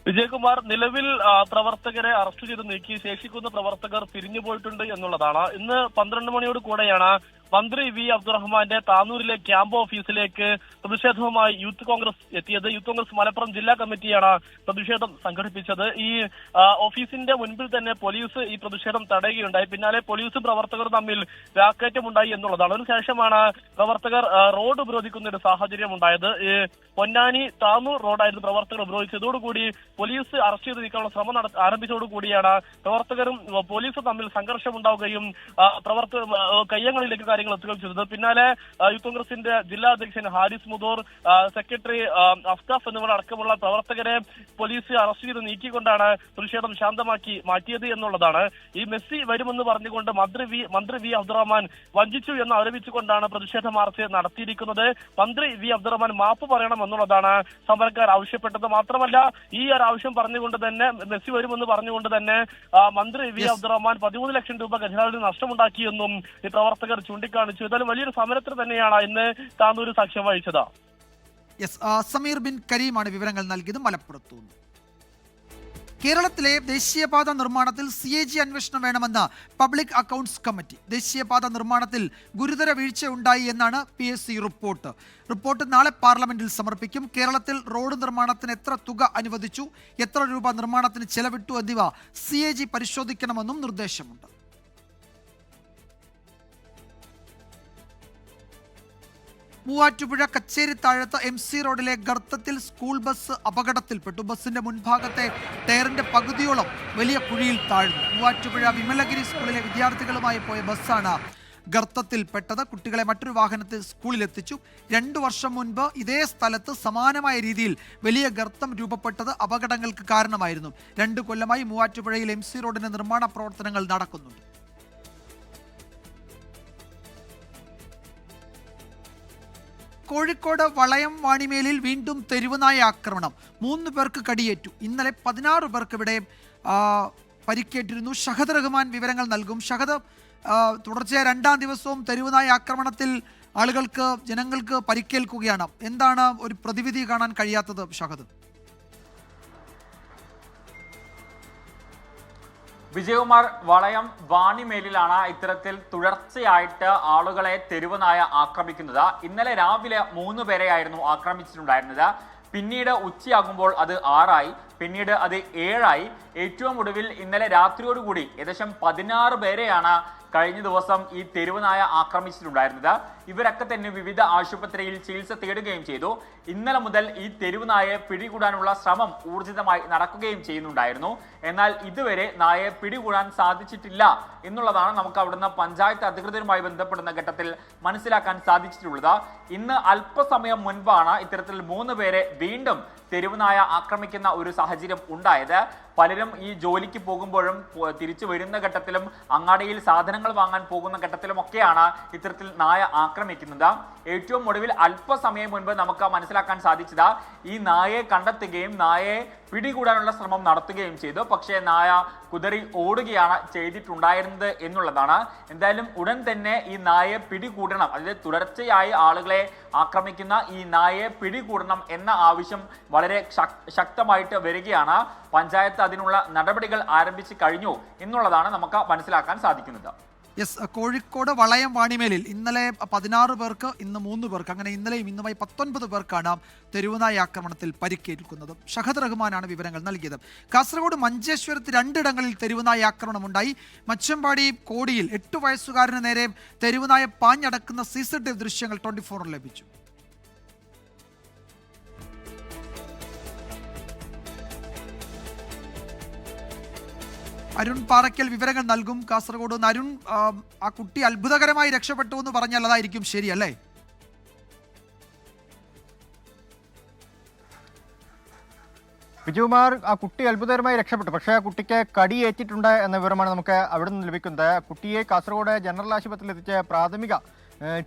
വിജയകുമാർ, നിലവിൽ പ്രവർത്തകരെ അറസ്റ്റ് ചെയ്ത് നീക്കി ശേഷിക്കുന്ന പ്രവർത്തകർ പിരിഞ്ഞുപോയിട്ടുണ്ട് എന്നുള്ളതാണ്. ഇന്ന് 12 മണിയോട് കൂടെയാണ് മന്ത്രി V അബ്ദുറഹ്മാന്റെ താനൂരിലെ ക്യാമ്പ് ഓഫീസിലേക്ക് പ്രതിഷേധവുമായി യൂത്ത് കോൺഗ്രസ് എത്തിയത്. യൂത്ത് കോൺഗ്രസ് മലപ്പുറം ജില്ലാ കമ്മിറ്റിയാണ് പ്രതിഷേധം സംഘടിപ്പിച്ചത്. ഈ ഓഫീസിന്റെ മുൻപിൽ തന്നെ പോലീസ് ഈ പ്രതിഷേധം തടയുകയുണ്ടായി. പിന്നാലെ പോലീസും പ്രവർത്തകരും തമ്മിൽ വാക്കേറ്റമുണ്ടായി എന്നുള്ളതാണ്. അതിനുശേഷമാണ് പ്രവർത്തകർ റോഡ് ഉപരോധിക്കുന്ന ഒരു സാഹചര്യം ഉണ്ടായത്. പൊന്നാനി താനൂർ റോഡായിരുന്നു പ്രവർത്തകർ ഉപരോധിച്ചതോടുകൂടി പോലീസ് അറസ്റ്റ് ചെയ്ത് നീക്കാനുള്ള ശ്രമം ആരംഭിച്ചതോടുകൂടിയാണ് പ്രവർത്തകരും പോലീസും തമ്മിൽ സംഘർഷമുണ്ടാവുകയും കയ്യങ്ങളിലേക്ക് കാര്യങ്ങൾ എത്തുകയും ചെയ്തത്. പിന്നാലെ യൂത്ത് കോൺഗ്രസിന്റെ ജില്ലാ അധ്യക്ഷൻ ഹാരിസ് മുദൂർ, സെക്രട്ടറി അഫ്താഫ് എന്നിവരടക്കമുള്ള പ്രവർത്തകരെ പോലീസ് അറസ്റ്റ് ചെയ്ത് നീക്കിക്കൊണ്ടാണ് പ്രതിഷേധം ശാന്തമാക്കി മാറ്റിയത് എന്നുള്ളതാണ്. ഈ മെസ്സി വരുമെന്ന് പറഞ്ഞുകൊണ്ട് മന്ത്രി V അബ്ദുറഹ്മാൻ വഞ്ചിച്ചു എന്ന് ആരോപിച്ചുകൊണ്ടാണ് പ്രതിഷേധ മാർച്ച് നടത്തിയിരിക്കുന്നത്. മന്ത്രി V അബ്ദുറഹ്മാൻ മാപ്പ് പറയണം എന്നുള്ളതാണ് സമരക്കാർ ആവശ്യപ്പെട്ടത്. മാത്രമല്ല ഈ ഒരു ആവശ്യം പറഞ്ഞുകൊണ്ട് തന്നെ മെസ്സി വരുമെന്ന് പറഞ്ഞുകൊണ്ട് തന്നെ മന്ത്രി V അബ്ദുറഹ്മാൻ 13 ലക്ഷം രൂപ ഖജനാവിന് നഷ്ടമുണ്ടാക്കിയെന്നും ഈ പ്രവർത്തകർ ചൂണ്ടിക്കാണിച്ചു. ഏതായാലും വലിയൊരു സമരത്തിന് തന്നെയാണ് ഇന്ന് താനൂർ സാക്ഷ്യം വഹിച്ചത്. സമീർ ബിൻ കരീമാണ് വിവരങ്ങൾ നൽകിയത് മലപ്പുറത്തു. കേരളത്തിലെ ദേശീയപാത നിർമ്മാണത്തിൽ CAG അന്വേഷണം വേണമെന്ന് പബ്ലിക് അക്കൗണ്ട്സ് കമ്മിറ്റി. ദേശീയപാത നിർമ്മാണത്തിൽ ഗുരുതര വീഴ്ചയുണ്ടായി എന്നാണ് PSC റിപ്പോർട്ട്. റിപ്പോർട്ട് നാളെ പാർലമെന്റിൽ സമർപ്പിക്കും. കേരളത്തിൽ റോഡ് നിർമ്മാണത്തിന് എത്ര തുക അനുവദിച്ചു, എത്ര രൂപ നിർമ്മാണത്തിന് ചെലവിട്ടു എന്നിവ CAG പരിശോധിക്കണമെന്നും നിർദ്ദേശമുണ്ട്. മൂവാറ്റുപുഴ കച്ചേരിത്താഴത്ത് MC റോഡിലെ ഗർത്തത്തിൽ സ്കൂൾ ബസ് അപകടത്തിൽപ്പെട്ടു. ബസിന്റെ മുൻഭാഗത്തെ ടയറിന്റെ പകുതിയോളം വലിയ കുഴിയിൽ താഴ്ന്നു. മൂവാറ്റുപുഴ വിമലഗിരി സ്കൂളിലെ വിദ്യാർത്ഥികളുമായി പോയ ബസ്സാണ് ഗർത്തത്തിൽപ്പെട്ടത്. കുട്ടികളെ മറ്റൊരു വാഹനത്തിൽ സ്കൂളിലെത്തിച്ചു. 2 വർഷം മുൻപ് ഇതേ സ്ഥലത്ത് സമാനമായ രീതിയിൽ വലിയ ഗർത്തം രൂപപ്പെട്ടത് അപകടങ്ങൾക്ക് കാരണമായിരുന്നു. 2 കൊല്ലമായി മൂവാറ്റുപുഴയിൽ MC റോഡിന്റെ നിർമ്മാണ പ്രവർത്തനങ്ങൾ നടക്കുന്നുണ്ട്. കോഴിക്കോട് വളയം വാണിമേലിൽ വീണ്ടും തെരുവുനായ ആക്രമണം. 3 പേർക്ക് കടിയേറ്റു. ഇന്നലെ 16 പേർക്ക് ഇവിടെ പരിക്കേറ്റിരുന്നു. ഷഹദ് റഹ്മാൻ വിവരങ്ങൾ നൽകും. ഷഹദ്, തുടർച്ചയായ 2ാം ദിവസവും തെരുവുനായ ആക്രമണത്തിൽ ജനങ്ങൾക്ക് പരിക്കേൽക്കുകയാണ്. എന്താണ് ഒരു പ്രതിവിധി കാണാൻ കഴിയാത്തത് ഷഹദ്? വിജയകുമാർ, വളയം വാണിമേലിലാണ് ഇത്തരത്തിൽ തുടർച്ചയായിട്ട് ആളുകളെ തെരുവുനായ ആക്രമിക്കുന്നത്. ഇന്നലെ രാവിലെ 3 പേരെയായിരുന്നു ആക്രമിച്ചിട്ടുണ്ടായിരുന്നത്. പിന്നീട് ഉച്ചയാകുമ്പോൾ അത് 6 പിന്നീട് അത് 7 ഏറ്റവും ഒടുവിൽ ഇന്നലെ രാത്രിയോടുകൂടി ഏകദേശം 16 പേരെയാണ് കഴിഞ്ഞ ദിവസം ഈ തെരുവുനായ ആക്രമിച്ചിട്ടുണ്ടായിരുന്നത്. ഇവരൊക്കെ തന്നെ വിവിധ ആശുപത്രിയിൽ ചികിത്സ തേടുകയും ചെയ്തു. ഇന്നലെ മുതൽ ഈ തെരുവുനായയെ പിടികൂടാനുള്ള ശ്രമം ഊർജിതമായി നടക്കുകയും ചെയ്യുന്നുണ്ടായിരുന്നു. എന്നാൽ ഇതുവരെ നായയെ പിടികൂടാൻ സാധിച്ചിട്ടില്ല എന്നുള്ളതാണ് നമുക്ക് അവിടുന്ന് പഞ്ചായത്ത് അധികൃതരുമായി ബന്ധപ്പെടുന്ന ഘട്ടത്തിൽ മനസ്സിലാക്കാൻ സാധിച്ചിട്ടുള്ളത്. ഇന്ന് അല്പസമയം മുൻപാണ് ഇത്തരത്തിൽ 3 പേരെ വീണ്ടും തെരുവുനായ ആക്രമിക്കുന്ന ഒരു സാഹചര്യം ഉണ്ടായത്. പലരും ഈ ജോലിക്ക് പോകുമ്പോഴും തിരിച്ചു വരുന്ന ഘട്ടത്തിലും അങ്ങാടിയിൽ സാധനങ്ങൾ വാങ്ങാൻ പോകുന്ന ഘട്ടത്തിലും ഒക്കെയാണ് ഇത്തരത്തിൽ നായ ആക്രമിക്കുന്നത്. ഏറ്റവും ഒടുവിൽ അല്പസമയം മുൻപ് നമുക്ക് മനസ്സിലാക്കാൻ സാധിച്ചത് ഈ നായയെ കണ്ടെത്തുകയും നായയെ പിടികൂടാനുള്ള ശ്രമം നടത്തുകയും ചെയ്തു. പക്ഷേ നായ കുതറി ഓടുകയാണ് ചെയ്തിട്ടുണ്ടായിരുന്നത് എന്നുള്ളതാണ്. എന്തായാലും ഉടൻ തന്നെ ഈ നായയെ പിടികൂടണം, അതായത് തുടർച്ചയായി ആളുകളെ ആക്രമിക്കുന്ന ഈ നായയെ പിടികൂടണം എന്ന ആവശ്യം വളരെ ശക്തമായിട്ട് വരികയാണ്. പഞ്ചായത്ത് അതിനുള്ള നടപടികൾ ആരംഭിച്ചു കഴിഞ്ഞു എന്നുള്ളതാണ് നമുക്ക് മനസ്സിലാക്കാൻ സാധിക്കുന്നത്. യെസ്, കോഴിക്കോട് വളയം വാണിമേലിൽ ഇന്നലെ 16 പേർക്ക്, ഇന്ന് 3 പേർക്ക്, അങ്ങനെ ഇന്നലെയും ഇന്നുമായി 19 പേർക്കാണ് തെരുവുനായ ആക്രമണത്തിൽ പരിക്കേൽക്കുന്നത്. ഷഹദ് റഹ്മാനാണ് വിവരങ്ങൾ നൽകിയത്. കാസർഗോഡ് മഞ്ചേശ്വരത്ത് 2 ഇടങ്ങളിൽ തെരുവുനായ ആക്രമണമുണ്ടായി. മച്ചമ്പാടി കോടിയിൽ 8 വയസ്സുകാരന് നേരെ തെരുവുനായ പാഞ്ഞടക്കുന്ന CCTV ദൃശ്യങ്ങൾ 24 ലഭിച്ചു. അരുൺ പാറയ്ക്കൽ വിവരങ്ങൾ നൽകും. കാസർഗോഡ് നിന്ന് അരുൺ, ആ കുട്ടി അത്ഭുതകരമായി രക്ഷപ്പെട്ടു എന്ന് പറഞ്ഞാൽ അതായിരിക്കും ശരിയല്ലേ? വിജയകുമാർ, ആ കുട്ടി അത്ഭുതകരമായി രക്ഷപ്പെട്ടു. പക്ഷേ ആ കുട്ടിക്ക് കടിയേറ്റിട്ടുണ്ട് എന്ന വിവരമാണ് നമുക്ക് അവിടെ നിന്ന് ലഭിക്കുന്നത്. കുട്ടിയെ കാസർഗോഡ് ജനറൽ ആശുപത്രിയിൽ എത്തിച്ച് പ്രാഥമിക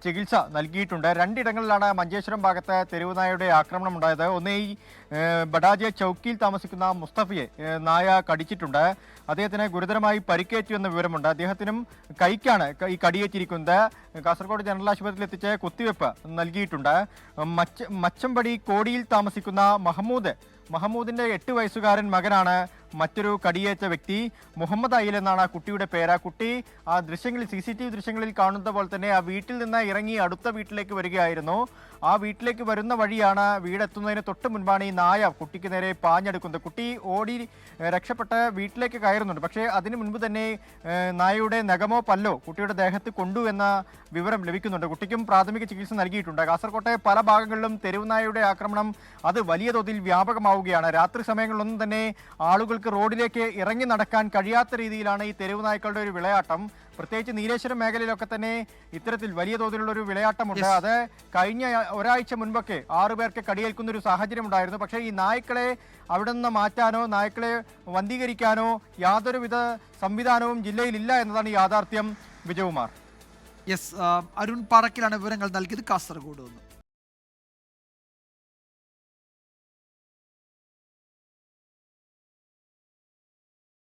ചികിത്സ നൽകിയിട്ടുണ്ട്. 2 ഇടങ്ങളിലാണ് മഞ്ചേശ്വരം ഭാഗത്ത് തെരുവുനായയുടെ ആക്രമണം ഉണ്ടായത്. ഒന്ന് ഈ ബഡാജെ ചൗക്കിയിൽ താമസിക്കുന്ന മുസ്തഫയെ നായ കടിച്ചിട്ടുണ്ട്. അദ്ദേഹത്തിന് ഗുരുതരമായി പരിക്കേറ്റു എന്ന വിവരമുണ്ട്. അദ്ദേഹത്തിനും കൈക്കാണ് ഈ കടിയേറ്റിരിക്കുന്നത്. കാസർഗോഡ് ജനറൽ ആശുപത്രിയിൽ എത്തിച്ച് കുത്തിവെപ്പ് നൽകിയിട്ടുണ്ട്. മച്ചമ്പടി കോടിയിൽ താമസിക്കുന്ന മഹമ്മൂദിന്റെ 8 വയസ്സുകാരൻ മകനാണ് മറ്റൊരു കടിയേറ്റ വ്യക്തി. മുഹമ്മദ് അയിൽ എന്നാണ് കുട്ടിയുടെ പേര്. കുട്ടി ആ ദൃശ്യങ്ങളിൽ, CCTV ദൃശ്യങ്ങളിൽ കാണുന്ന പോലെ തന്നെ ആ വീട്ടിൽ നിന്ന് ഇറങ്ങി അടുത്ത വീട്ടിലേക്ക് വരികയായിരുന്നു. ആ വീട്ടിലേക്ക് വരുന്ന വഴിയാണ്, വീടെത്തുന്നതിന് തൊട്ട് മുൻപാണ് ഈ നായ കുട്ടിക്ക് നേരെ പാഞ്ഞെടുക്കുന്നത്. കുട്ടി ഓടി രക്ഷപ്പെട്ട് വീട്ടിലേക്ക് കയറുന്നുണ്ട്. പക്ഷേ അതിനു മുൻപ് തന്നെ നായയുടെ നഖമോ പല്ലോ കുട്ടിയുടെ ദേഹത്ത് കൊണ്ടു എന്ന വിവരം ലഭിക്കുന്നുണ്ട്. കുട്ടിക്കും പ്രാഥമിക ചികിത്സ നൽകിയിട്ടുണ്ട്. കാസർകോട്ടെ പല ഭാഗങ്ങളിലും തെരുവുനായയുടെ ആക്രമണം അത് വലിയ തോതിൽ വ്യാപകമാവുകയാണ്. രാത്രി സമയങ്ങളിലൊന്നും തന്നെ ആളുകൾക്ക് റോഡിലേക്ക് ഇറങ്ങി നടക്കാൻ കഴിയാത്ത രീതിയിലാണ് ഈ തെരുവുനായ്ക്കളുടെ ഒരു വിളയാട്ടം. പ്രത്യേകിച്ച് നീലേശ്വരം മേഖലയിലൊക്കെ തന്നെ ഇത്തരത്തിൽ വലിയ തോതിലുള്ള ഒരു വിളയാട്ടമുണ്ട്. അത് കഴിഞ്ഞ ഒരാഴ്ച മുൻപൊക്കെ 6 പേർക്ക് കടിയേൽക്കുന്ന ഒരു സാഹചര്യം ഉണ്ടായിരുന്നു. പക്ഷേ ഈ നായ്ക്കളെ അവിടെ നിന്ന് മാറ്റാനോ നായ്ക്കളെ വന്ധീകരിക്കാനോ യാതൊരുവിധ സംവിധാനവും ജില്ലയിലില്ല എന്നതാണ് യാഥാർത്ഥ്യം. വിജയകുമാർ. യെസ്, അരുൺ പാറയ്ക്കലാണ് വിവരങ്ങൾ നൽകിയത് കാസർഗോഡ് നിന്ന്.